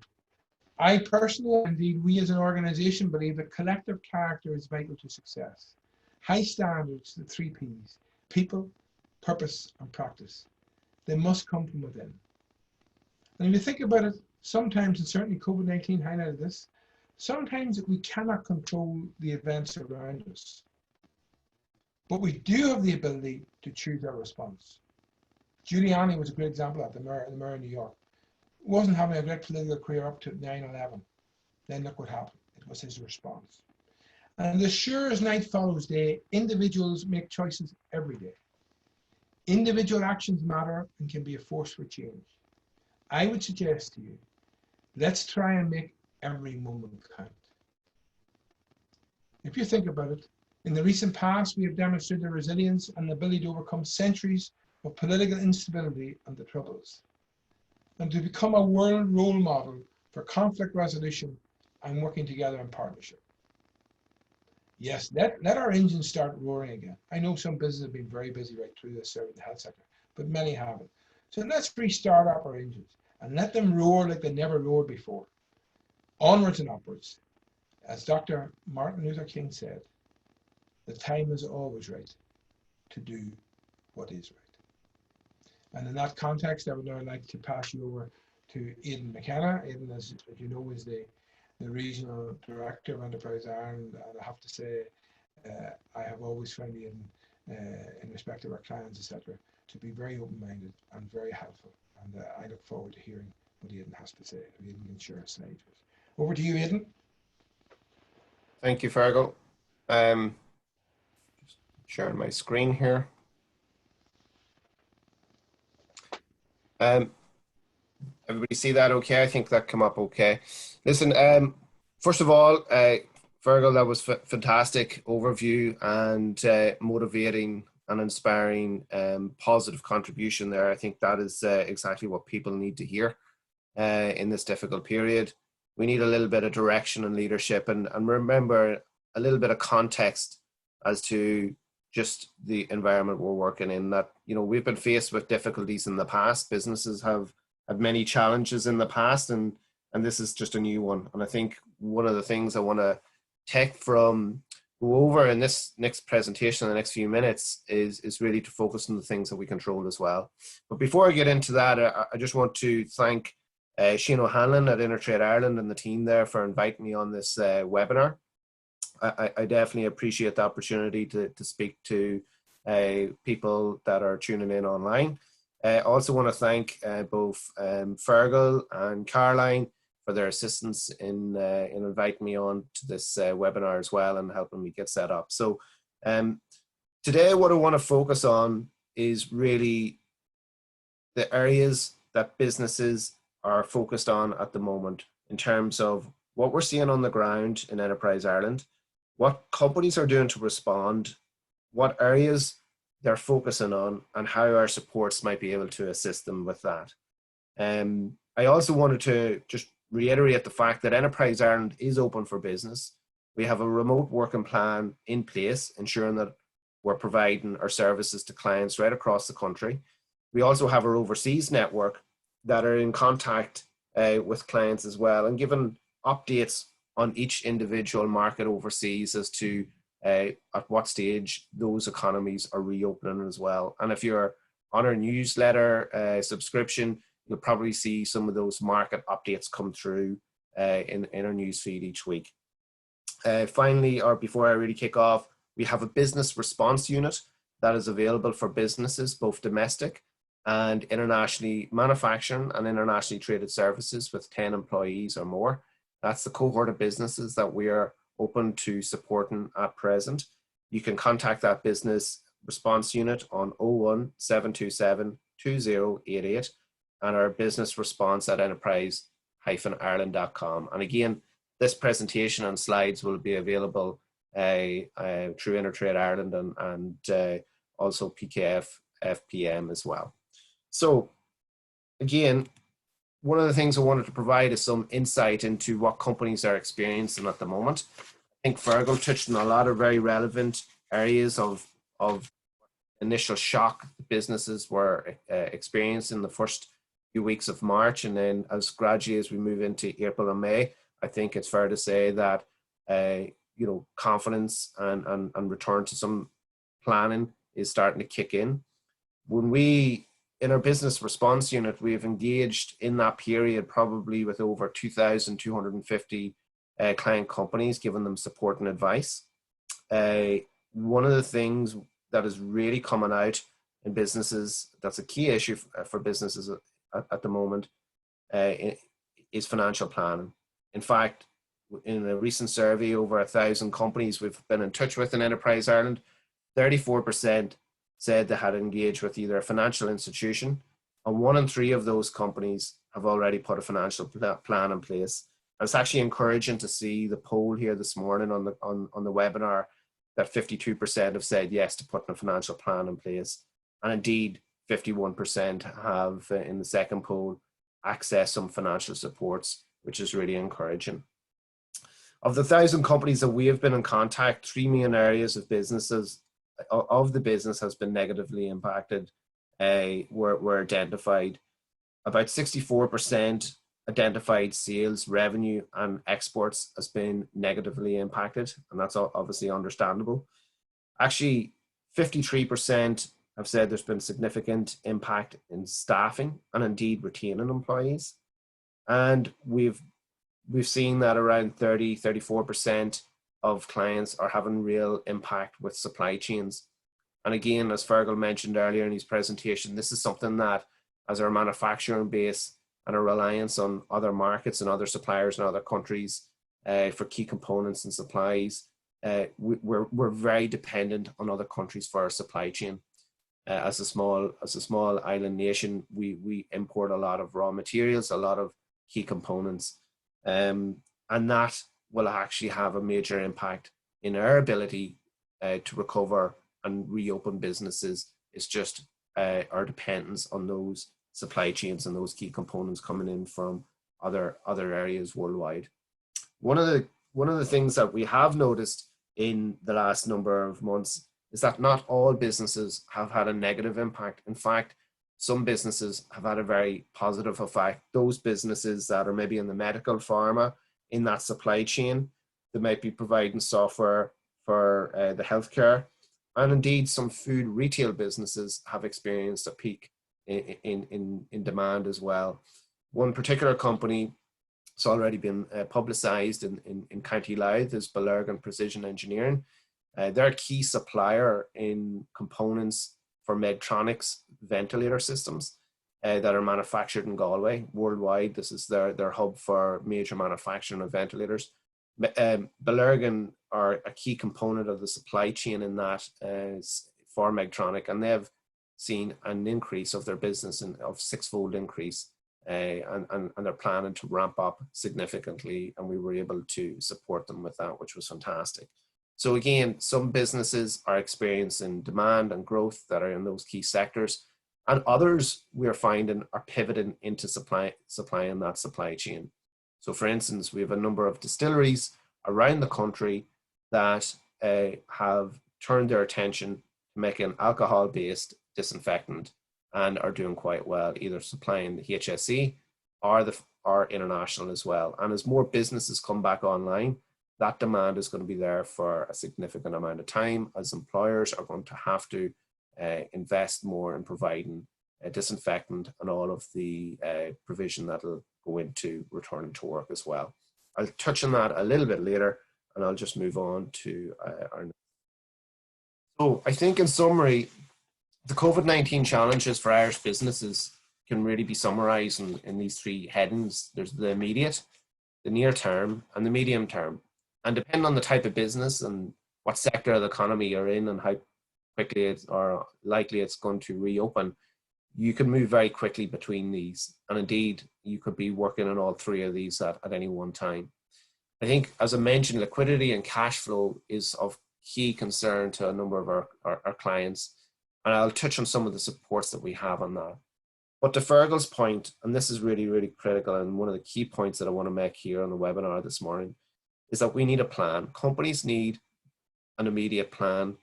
I personally, indeed we as an organization, believe that collective character is vital to success. High standards, the 3 Ps, people, purpose, and practice. They must come from within. And if you think about it, sometimes, and certainly COVID-19 highlighted this, sometimes we cannot control the events around us. But we do have the ability to choose our response. Giuliani was a great example of that, the mayor of New York. Wasn't having a great political career up to 9/11. Then look what happened. It was his response. And as sure as night follows day, individuals make choices every day. Individual actions matter and can be a force for change. I would suggest to you, let's try and make every moment count. If you think about it, in the recent past, we have demonstrated resilience and the ability to overcome centuries of political instability and the troubles, and to become a world role model for conflict resolution and working together in partnership. Yes, let our engines start roaring again. I know some businesses have been very busy right through this serving the health sector, but many haven't. So let's restart up our engines and let them roar like they never roared before. Onwards and upwards. As Dr. Martin Luther King said, the time is always right to do what is right. And in that context, I would now like to pass you over to Aidan McKenna. Aidan, as you know, is the Regional Director of Enterprise Ireland. And I have to say, I have always found Aidan, in respect of our clients, etc., to be very open-minded and very helpful. And I look forward to hearing what Aidan has to say. If Aidan can share a slide with us. Over to you, Aidan. Thank you, Feargal. Just sharing my screen here. Everybody see that okay? I think that came up okay. Listen, first of all, Feargal, that was fantastic overview and motivating and inspiring positive contribution there. I think that is exactly what people need to hear in this difficult period. We need a little bit of direction and leadership, and remember a little bit of context as to just the environment we're working in. That, you know, we've been faced with difficulties in the past. Businesses have had many challenges in the past, and this is just a new one. And I think one of the things I want to go over in this next presentation in the next few minutes is really to focus on the things that we control as well. But before I get into that, I just want to thank Shane O'Hanlon at InterTradeIreland and the team there for inviting me on this webinar. I definitely appreciate the opportunity to speak to people that are tuning in online. I also want to thank both Feargal and Caroline for their assistance in inviting me on to this webinar as well and helping me get set up. So today what I want to focus on is really the areas that businesses are focused on at the moment in terms of what we're seeing on the ground in Enterprise Ireland, what companies are doing to respond, what areas they're focusing on, and how our supports might be able to assist them with that. I also wanted to just reiterate the fact that Enterprise Ireland is open for business. We have a remote working plan in place, ensuring that we're providing our services to clients right across the country. We also have our overseas network that are in contact with clients as well, and giving updates on each individual market overseas as to at what stage those economies are reopening as well. And if you're on our newsletter subscription, you'll probably see some of those market updates come through in our newsfeed each week. Finally, or before I really kick off, we have a business response unit that is available for businesses, both domestic and internationally manufacturing and internationally traded services with 10 employees or more. That's the cohort of businesses that we are open to supporting at present. You can contact that business response unit on 01727 2088 and our business response at enterprise-ireland.com. And again, this presentation and slides will be available through InterTradeIreland and also PKF-FPM as well. So again, one of the things I wanted to provide is some insight into what companies are experiencing at the moment. I think Feargal touched on a lot of very relevant areas of initial shock businesses were experiencing the first few weeks of March, and then as gradually as we move into April and May, I think it's fair to say that confidence and return to some planning is starting to kick in. When we, in our business response unit, we have engaged in that period probably with over 2,250 client companies, giving them support and advice. One of the things that is really coming out in businesses, that's a key issue for businesses at the moment, is financial planning. In fact, in a recent survey, over 1,000 companies we've been in touch with in Enterprise Ireland, 34% said they had engaged with either a financial institution, and 1 in 3 of those companies have already put a financial plan in place. And it's actually encouraging to see the poll here this morning on the webinar that 52% have said yes to putting a financial plan in place. And indeed, 51% have, in the second poll, accessed some financial supports, which is really encouraging. Of the 1,000 companies that we have been in contact, 3 main areas of businesses of the business has been negatively impacted, were identified. About 64% identified sales, revenue, and exports has been negatively impacted, and that's obviously understandable. Actually, 53% have said there's been significant impact in staffing and indeed retaining employees. And we've seen that around 34% of clients are having real impact with supply chains. And again, as Feargal mentioned earlier in his presentation, this is something that, as our manufacturing base and our reliance on other markets and other suppliers in other countries for key components and supplies, we're very dependent on other countries for our supply chain. As a small island nation, we import a lot of raw materials, a lot of key components, and that will actually have a major impact in our ability to recover and reopen businesses. It's just our dependence on those supply chains and those key components coming in from other areas worldwide. One of the things that we have noticed in the last number of months is that not all businesses have had a negative impact. In fact, some businesses have had a very positive effect. Those businesses that are maybe in the medical pharma, in that supply chain, that might be providing software for the healthcare, and indeed some food retail businesses have experienced a peak in demand as well. One particular company, it's already been publicized in County Louth, is Belergan Precision Engineering. They're a key supplier in components for Medtronic's ventilator systems that are manufactured in Galway worldwide. This is their hub for major manufacturing of ventilators. Belergan are a key component of the supply chain in that for Medtronic, and they've seen an increase of their business of 6-fold increase, and they're planning to ramp up significantly, and we were able to support them with that, which was fantastic. So again, some businesses are experiencing demand and growth that are in those key sectors, and others we're finding are pivoting into supplying that supply chain. So for instance, we have a number of distilleries around the country that have turned their attention to making alcohol-based disinfectant and are doing quite well, either supplying the HSE or international as well. And as more businesses come back online, that demand is going to be there for a significant amount of time, as employers are going to have to invest more in providing disinfectant and all of the provision that'll go into returning to work as well. I'll touch on that a little bit later, and I'll just move on to our next. So I think in summary, the COVID-19 challenges for Irish businesses can really be summarized in these 3 headings. There's the immediate, the near term, and the medium term. And depending on the type of business and what sector of the economy you're in and how quickly it's or likely it's going to reopen, you can move very quickly between these. And indeed, you could be working on all 3 of these at any one time. I think, as I mentioned, liquidity and cash flow is of key concern to a number of our clients. And I'll touch on some of the supports that we have on that. But to Feargal's point, and this is really, really critical, and one of the key points that I want to make here on the webinar this morning, is that we need a plan. Companies need an immediate plan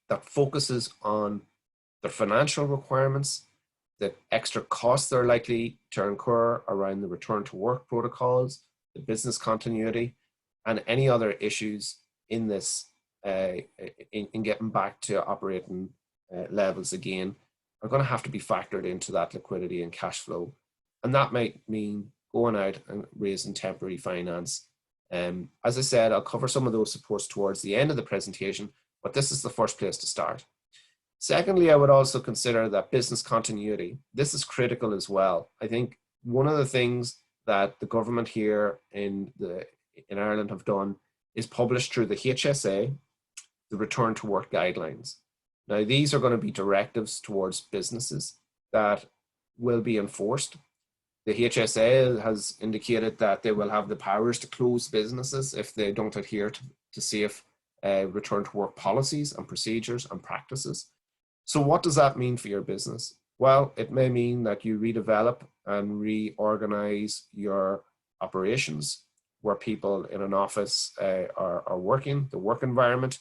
that focuses on their financial requirements, the extra costs they're likely to incur around the return to work protocols, the business continuity, and any other issues in this, in getting back to operating levels again, are going to have to be factored into that liquidity and cash flow. And that might mean going out and raising temporary finance. As I said, I'll cover some of those supports towards the end of the presentation, but this is the first place to start. Secondly, I would also consider that business continuity. This is critical as well. I think one of the things that the government here in Ireland have done is published through the HSA, the return to work guidelines. Now, these are going to be directives towards businesses that will be enforced. The HSA has indicated that they will have the powers to close businesses if they don't adhere to safe return to work policies and procedures and practices. So what does that mean for your business? Well, it may mean that you redevelop and reorganize your operations where people in an office are working, the work environment,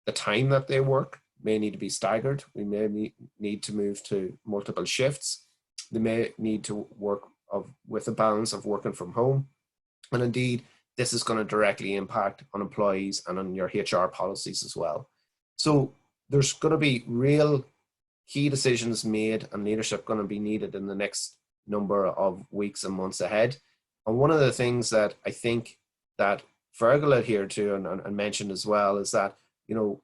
the time that they work may need to be staggered. We may need to move to multiple shifts. They may need to work with a balance of working from home. And indeed, this is going to directly impact on employees and on your HR policies as well. So there's going to be real key decisions made and leadership going to be needed in the next number of weeks and months ahead. And one of the things that I think that Feargal adhered to and mentioned as well is that, you know,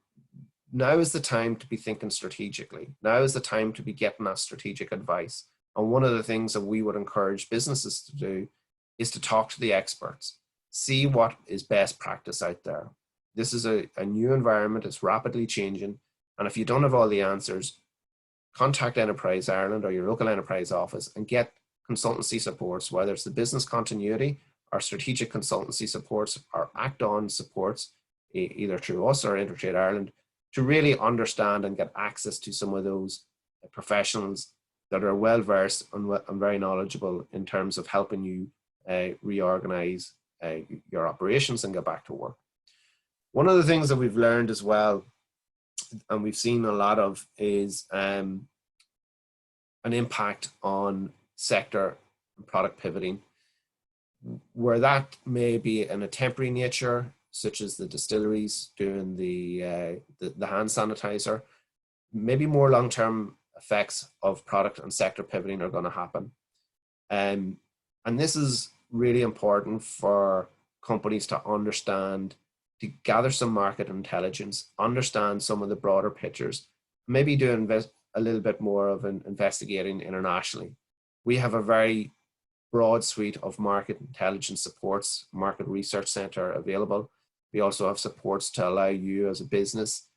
now is the time to be thinking strategically. Now is the time to be getting that strategic advice. And one of the things that we would encourage businesses to do is to talk to the experts, see what is best practice out there. This is a new environment, it's rapidly changing. And if you don't have all the answers, contact Enterprise Ireland or your local enterprise office and get consultancy supports, whether it's the business continuity or strategic consultancy supports or act-on supports, either through us or InterTrade Ireland, to really understand and get access to some of those professionals that are well-versed and very knowledgeable in terms of helping you reorganize your operations and get back to work. One of the things that we've learned as well, and we've seen a lot of, is an impact on sector and product pivoting, where that may be in a temporary nature, such as the distilleries doing the hand sanitizer. Maybe more long-term effects of product and sector pivoting are going to happen. And this is really important for companies to understand, to gather some market intelligence, understand some of the broader pictures, maybe do a little bit more of investigating internationally. We have a very broad suite of market intelligence supports, market research center available. We also have supports to allow you as a business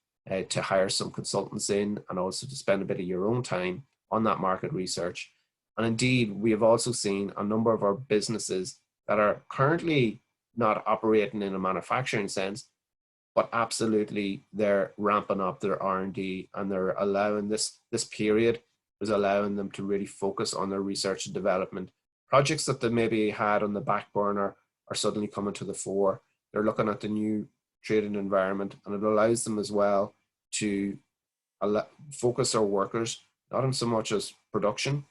to hire some consultants in and also to spend a bit of your own time on that market research. And indeed, we have also seen a number of our businesses that are currently not operating in a manufacturing sense, but absolutely they're ramping up their R&D, and they're allowing this period is allowing them to really focus on their research and development. Projects that they maybe had on the back burner are suddenly coming to the fore. They're looking at the new trading environment, and it allows them as well to focus their workers, not on so much as production,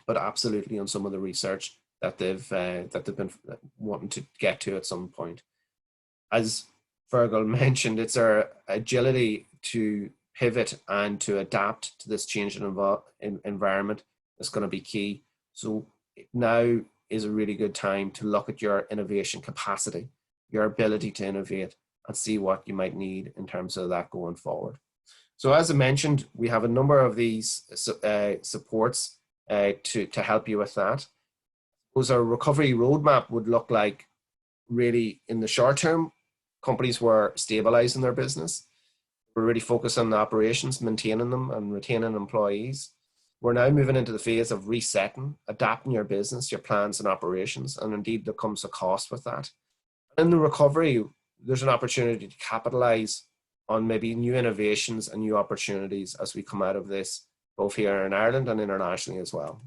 but absolutely on some of the research that they've been wanting to get to at some point. As Feargal mentioned, it's our agility to pivot and to adapt to this changing environment that's going to be key. So now is a really good time to look at your innovation capacity, your ability to innovate, and see what you might need in terms of that going forward. So as I mentioned, we have a number of these supports to help you with that. Our recovery roadmap would look like, really in the short term, companies were stabilizing their business. We're really focused on the operations, maintaining them and retaining employees. We're now moving into the phase of resetting, adapting your business, your plans and operations, and indeed there comes a cost with that. In the recovery, there's an opportunity to capitalize on maybe new innovations and new opportunities as we come out of this, both here in Ireland and internationally as well.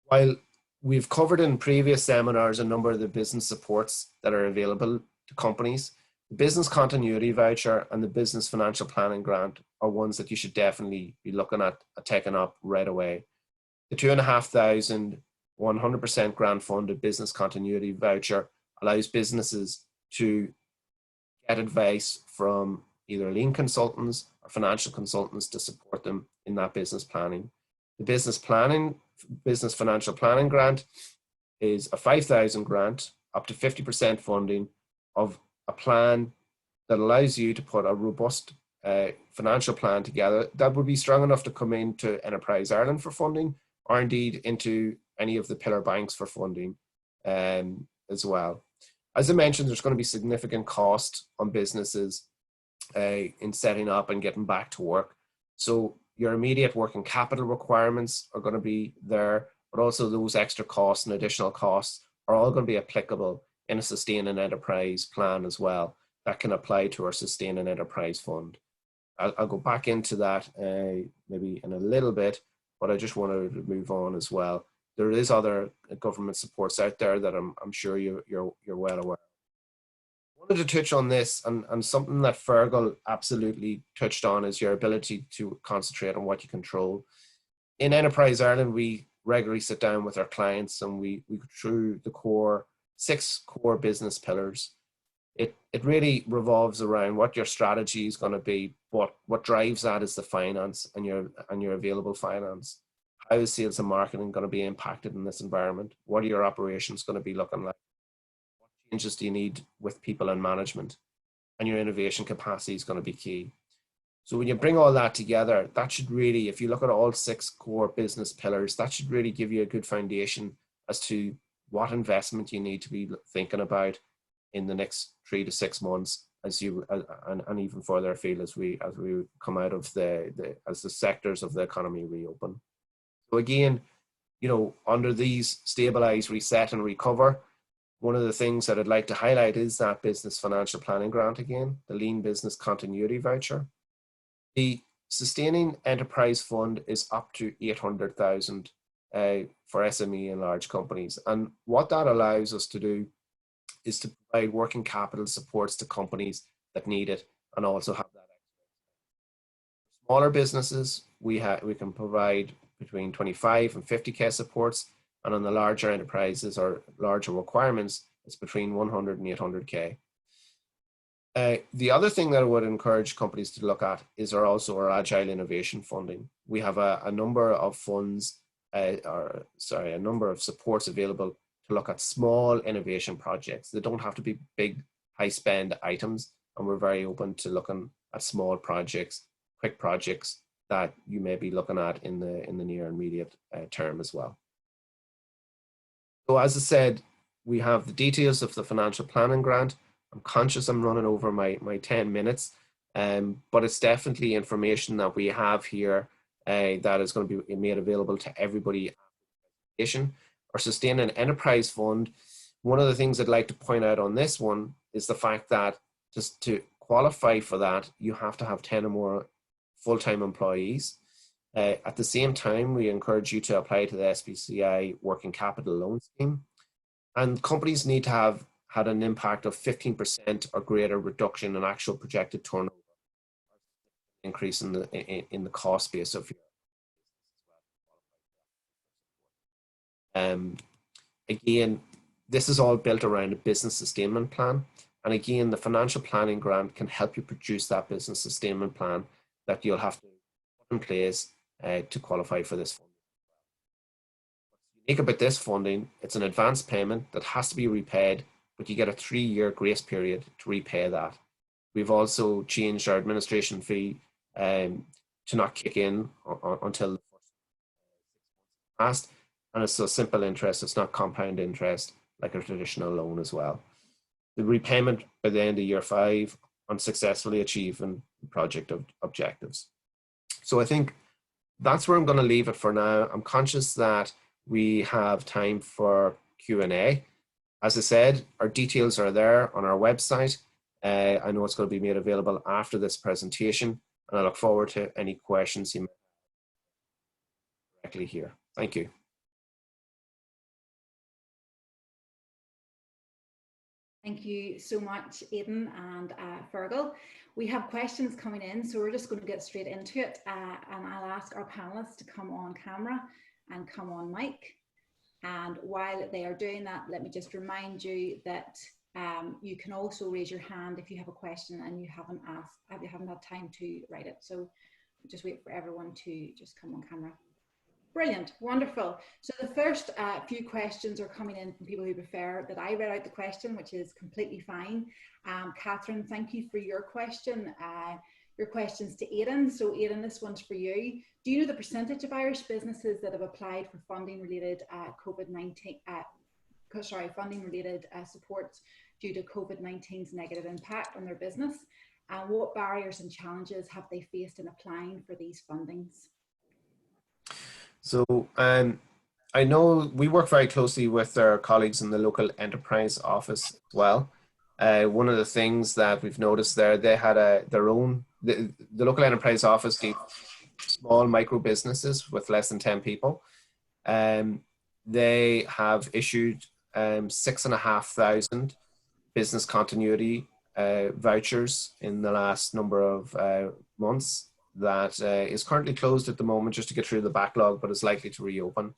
While we've covered in previous seminars a number of the business supports that are available to companies, the business continuity voucher and the business financial planning grant are ones that you should definitely be looking at taking up right away. The $2,500 100% grant funded business continuity voucher allows businesses to get advice from either lean consultants or financial consultants to support them in that business planning. The business financial planning grant is a $5,000 grant, up to 50% funding of a plan that allows you to put a robust financial plan together that would be strong enough to come into Enterprise Ireland for funding, or indeed into any of the pillar banks for funding as well. As I mentioned, there's going to be significant cost on businesses in setting up and getting back to work. So your immediate working capital requirements are going to be there, but also those extra costs and additional costs are all going to be applicable in a sustaining enterprise plan as well that can apply to our sustaining enterprise fund. I'll go back into that maybe in a little bit, but I just wanted to move on as well. There is other government supports out there that I'm sure you're well aware. I wanted to touch on this, and something that Feargal absolutely touched on is your ability to concentrate on what you control. In Enterprise Ireland, we regularly sit down with our clients and we go through the 6 core business pillars. It really revolves around what your strategy is going to be, what drives that is the finance and your available finance. How is sales and marketing going to be impacted in this environment? What are your operations going to be looking like? What changes do you need with people and management? And your innovation capacity is going to be key. So when you bring all that together, that should really, if you look at all 6 core business pillars, that should really give you a good foundation as to what investment you need to be thinking about in the next 3 to 6 months, and even further afield as we come out of as the sectors of the economy reopen. So again, under these stabilize, reset, and recover, one of the things that I'd like to highlight is that business financial planning grant again, the lean business continuity voucher. The sustaining enterprise fund is up to 800,000 for SME and large companies, and what that allows us to do is to provide working capital supports to companies that need it and also have that. Smaller businesses, we can provide between 25 and 50k supports, and on the larger enterprises or larger requirements, it's between 100 and 800k. The other thing that I would encourage companies to look at is our agile innovation funding. We have a number of funds, a number of supports available to look at small innovation projects. They don't have to be big, high spend items, and we're very open to looking at small projects, quick projects that you may be looking at in the near and immediate term as well. So as I said, we have the details of the financial planning grant. I'm conscious I'm running over my 10 minutes, but it's definitely information that we have here that is going to be made available to everybody. Our Sustaining Enterprise Fund, one of the things I'd like to point out on this one is the fact that just to qualify for that, you have to have 10 or more full-time employees. At the same time, we encourage you to apply to the SBCI Working Capital Loan Scheme. And companies need to have had an impact of 15% or greater reduction in actual projected turnover, increase in the cost base of your. Again, this is all built around a business sustainment plan. And again, the financial planning grant can help you produce that business sustainment plan that you'll have to put in place to qualify for this funding. What's unique about this funding, it's an advance payment that has to be repaid, but you get a 3-year grace period to repay that. We've also changed our administration fee to not kick in until the first 6 months past, and it's a simple interest, it's not compound interest like a traditional loan as well. The repayment by the end of year 5 on successfully achieving project objectives. So I think that's where I'm going to leave it for now. I'm conscious that we have time for Q&A, As I said, our details are there on our website. I know it's going to be made available after this presentation, and I look forward to any questions you may have directly here. Thank you. Thank you so much, Aidan and Feargal. We have questions coming in, so we're just going to get straight into it. And I'll ask our panelists to come on camera and come on mic. And while they are doing that, let me just remind you that you can also raise your hand if you have a question and you haven't had time to write it. So just wait for everyone to just come on camera. Brilliant, wonderful. So the first few questions are coming in from people who prefer that I read out the question, which is completely fine. Catherine, thank you for your question. Your question's to Aidan. So Aidan, this one's for you. Do you know the percentage of Irish businesses that have applied for funding related COVID-19, funding related supports due to COVID-19's negative impact on their business? And what barriers and challenges have they faced in applying for these fundings? So I know we work very closely with our colleagues in the local enterprise office as well. One of the things that we've noticed there, they had their own, the local enterprise office gave small micro businesses with less than 10 people. They have issued 6,500 business continuity vouchers in the last number of months. That is currently closed at the moment just to get through the backlog, but is likely to reopen.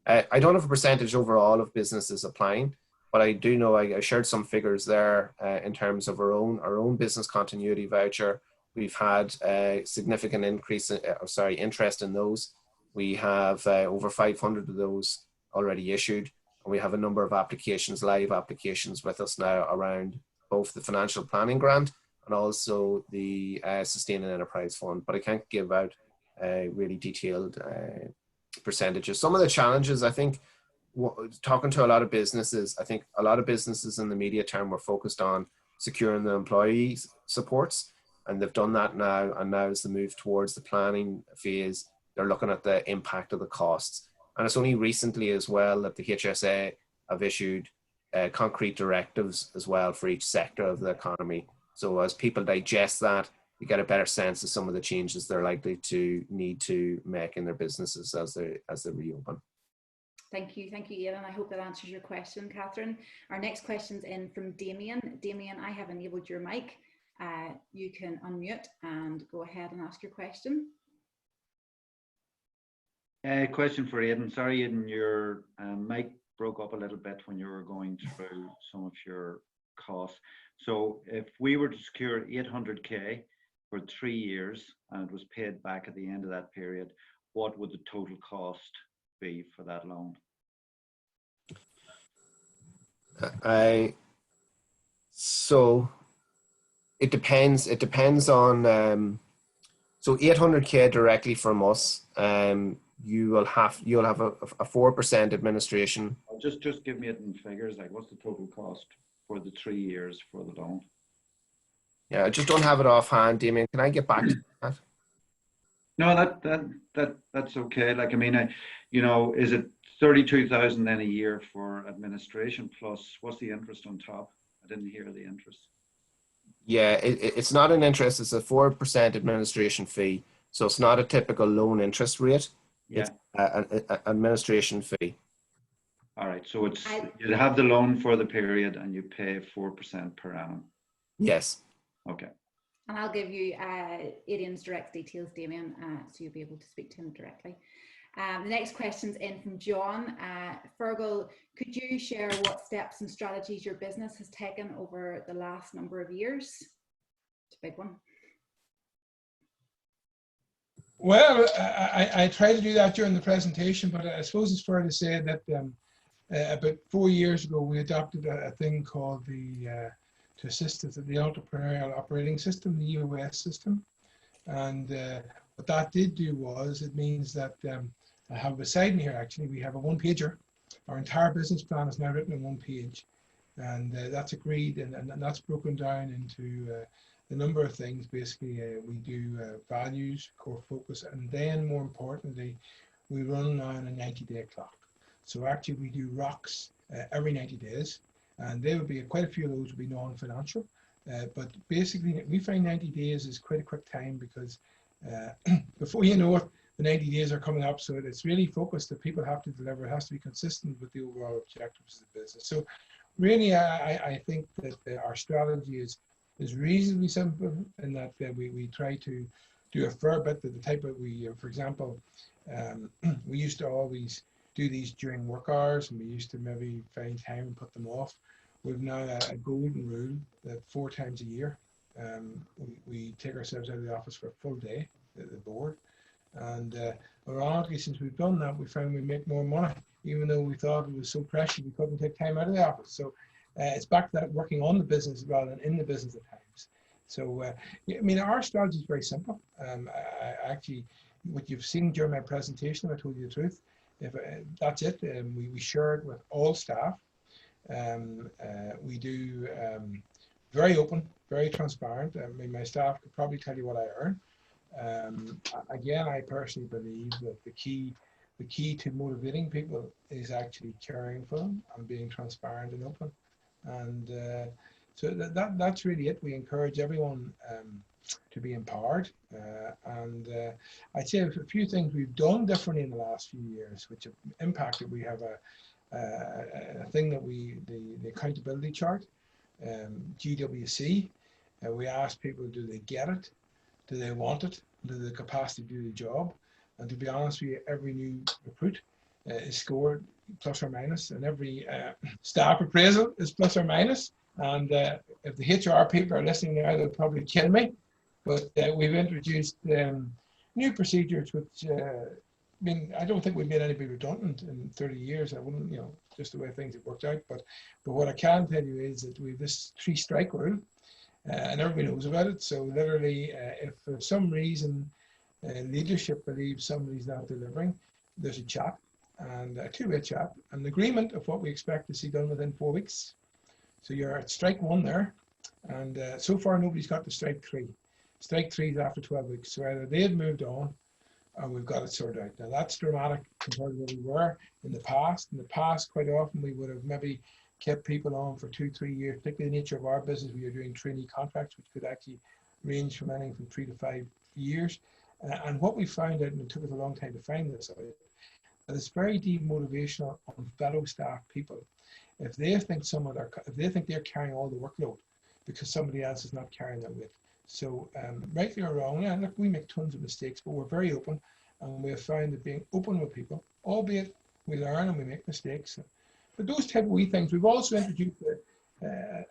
I don't have a percentage overall of businesses applying, but I do know I shared some figures there in terms of our own business continuity voucher. We've had a significant increase, interest in those. We have over 500 of those already issued, and we have a number of applications, live applications with us now around both the financial planning grant and also the Sustaining Enterprise Fund, but I can't give out really detailed percentages. Some of the challenges, I think, talking to a lot of businesses, I think a lot of businesses in the media term were focused on securing the employee supports, and they've done that now, and now as they move towards the planning phase, they're looking at the impact of the costs. And it's only recently as well that the HSA have issued concrete directives as well for each sector of the economy. So as people digest that, you get a better sense of some of the changes they're likely to need to make in their businesses as they reopen. Thank you, Aidan. I hope that answers your question, Catherine. Our next question's in from Damien. Damien, I have enabled your mic. You can unmute and go ahead and ask your question. Question for Aidan. Sorry, Aidan, your mic broke up a little bit when you were going through some of your costs. So if we were to secure 800K for 3 years and it was paid back at the end of that period, what would the total cost be for that loan? So it depends. It depends on. So 800K directly from us. You'll have a 4% administration. Just give me it in figures. Like, what's the total cost for the 3 years for the loan? Yeah, I just don't have it offhand, Damien. Can I get back to that? No, that's okay. Like, I mean, is it 32,000 then a year for administration plus what's the interest on top? I didn't hear the interest. Yeah, it's not an interest. It's a 4% administration fee. So it's not a typical loan interest rate. Yeah. It's an administration fee. All right. So you have the loan for the period and you pay 4% per annum. Yes. Okay. And I'll give you Aidan's direct details, Damien, so you'll be able to speak to him directly. The next question's in from John. Feargal, could you share what steps and strategies your business has taken over the last number of years? It's a big one. Well, I tried to do that during the presentation, but I suppose it's fair to say that about 4 years ago, we adopted a thing called the to assist us the entrepreneurial operating system, the EOS system. And what that did do was, it means that I have beside me here, actually, we have a one-pager. Our entire business plan is now written on one page. And that's agreed, and that's broken down into a number of things. Basically, we do values, core focus, and then more importantly, we run now on a 90-day clock. So actually we do rocks every 90 days. and they would be quite a few of those would be non-financial. But basically, we find 90 days is quite a quick time because before you know it, the 90 days are coming up. So it's really focused that people have to deliver. It has to be consistent with the overall objectives of the business. So really, I think that our strategy is reasonably simple in that we try to do a fair bit of the type of for example, we used to always do these during work hours, and we used to maybe find time and put them off. We've now a golden rule that 4 times a year we take ourselves out of the office for a full day, the board. And ironically, since we've done that, we found we make more money, even though we thought it was so precious we couldn't take time out of the office. So it's back to that working on the business rather than in the business at times. So, I mean, our strategy is very simple. Actually, what you've seen during my presentation, if I told you the truth, that's it. We share it with all staff. We do very open, very transparent. I mean, my staff could probably tell you what I earn. Again, I personally believe that the key to motivating people is actually caring for them and being transparent and open. And so that's really it. We encourage everyone to be empowered. And I'd say a few things we've done differently in the last few years, which have impacted. We have a thing that the accountability chart, GWC. We ask people, do they get it? Do they want it? Do they have the capacity to do the job? And to be honest with you, every new recruit is scored plus or minus, and every staff appraisal is plus or minus. And if the HR people are listening now, they'll probably kill me. But we've introduced new procedures, which I mean, I don't think we've made anybody redundant in 30 years. I wouldn't, just the way things have worked out. But what I can tell you is that we have this 3-strike rule, and everybody knows about it. So literally, if for some reason leadership believes somebody's not delivering, there's a chat, and a 2-way chat, an agreement of what we expect to see done within 4 weeks. So you're at strike 1 there, and so far nobody's got to strike 3. Strike 3 is after 12 weeks. So either they've moved on, or we've got it sorted out. Now that's dramatic compared to where we were in the past. In the past, quite often we would have maybe kept people on for 2-3 years, particularly the nature of our business. We are doing trainee contracts, which could actually range from anything from 3 to 5 years. And what we found out, and it took us a long time to find this out, that it's very demotivational on fellow staff people if they think they're carrying all the workload because somebody else is not carrying that weight. So rightly or wrongly, and look, we make tons of mistakes, but we're very open, and we have found that being open with people, albeit we learn and we make mistakes. But those type of wee things, we've also introduced,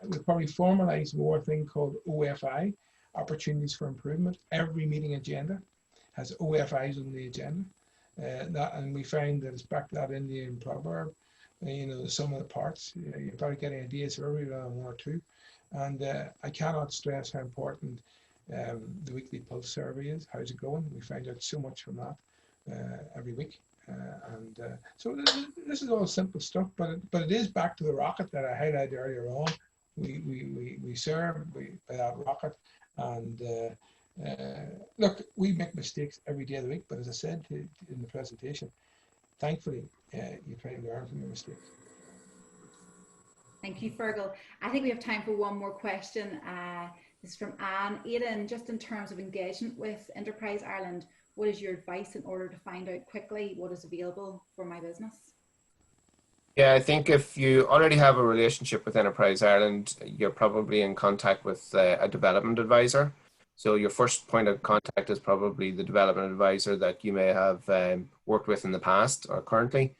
we've probably formalized more a thing called OFI, Opportunities for Improvement. Every meeting agenda has OFIs on the agenda. And we find that it's back to that Indian proverb, the sum of the parts. You're probably getting ideas for every one or two. And I cannot stress how important the weekly pulse survey is. How's it going? We find out so much from that every week. So this is all simple stuff, but it is back to the rocket that I highlighted earlier on. We serve by that rocket, and look, we make mistakes every day of the week. But as I said in the presentation, thankfully, you try to learn from your mistakes. Thank you, Feargal. I think we have time for one more question. This is from Anne. Aidan, just in terms of engagement with Enterprise Ireland, what is your advice in order to find out quickly what is available for my business? Yeah, I think if you already have a relationship with Enterprise Ireland, you're probably in contact with a development advisor. So your first point of contact is probably the development advisor that you may have worked with in the past or currently.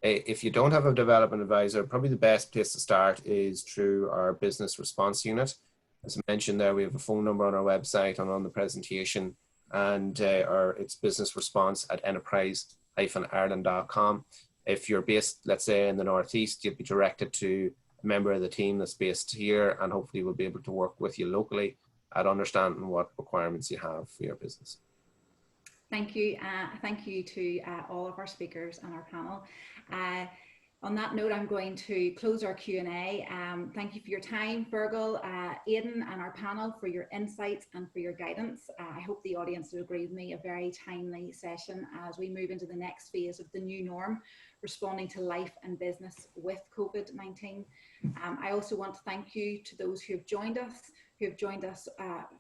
If you don't have a development advisor, probably the best place to start is through our business response unit. As I mentioned there, we have a phone number on our website and on the presentation, and it's business response at enterprise-ireland.com. If you're based, let's say, in the Northeast, you'll be directed to a member of the team that's based here, and hopefully we'll be able to work with you locally at understanding what requirements you have for your business. Thank you. Thank you to all of our speakers and our panel. On that note, I'm going to close our Q&A. Thank you for your time, Feargal, Aidan, and our panel for your insights and for your guidance. I hope the audience will agree with me, a very timely session as we move into the next phase of the new norm, responding to life and business with COVID-19. I also want to thank you to those who have joined us,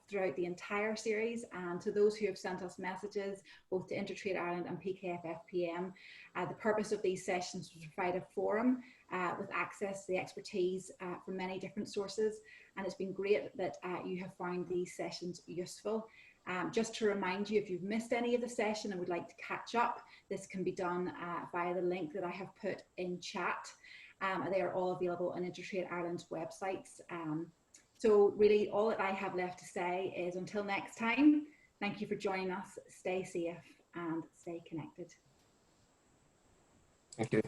throughout the entire series, and to those who have sent us messages, both to InterTradeIreland and PKF-FPM. The purpose of these sessions was to provide a forum with access to the expertise from many different sources, and it's been great that you have found these sessions useful. Just to remind you, if you've missed any of the session and would like to catch up, this can be done via the link that I have put in chat. They are all available on InterTradeIreland's websites. So really all that I have left to say is until next time, thank you for joining us, stay safe and stay connected. Thank you.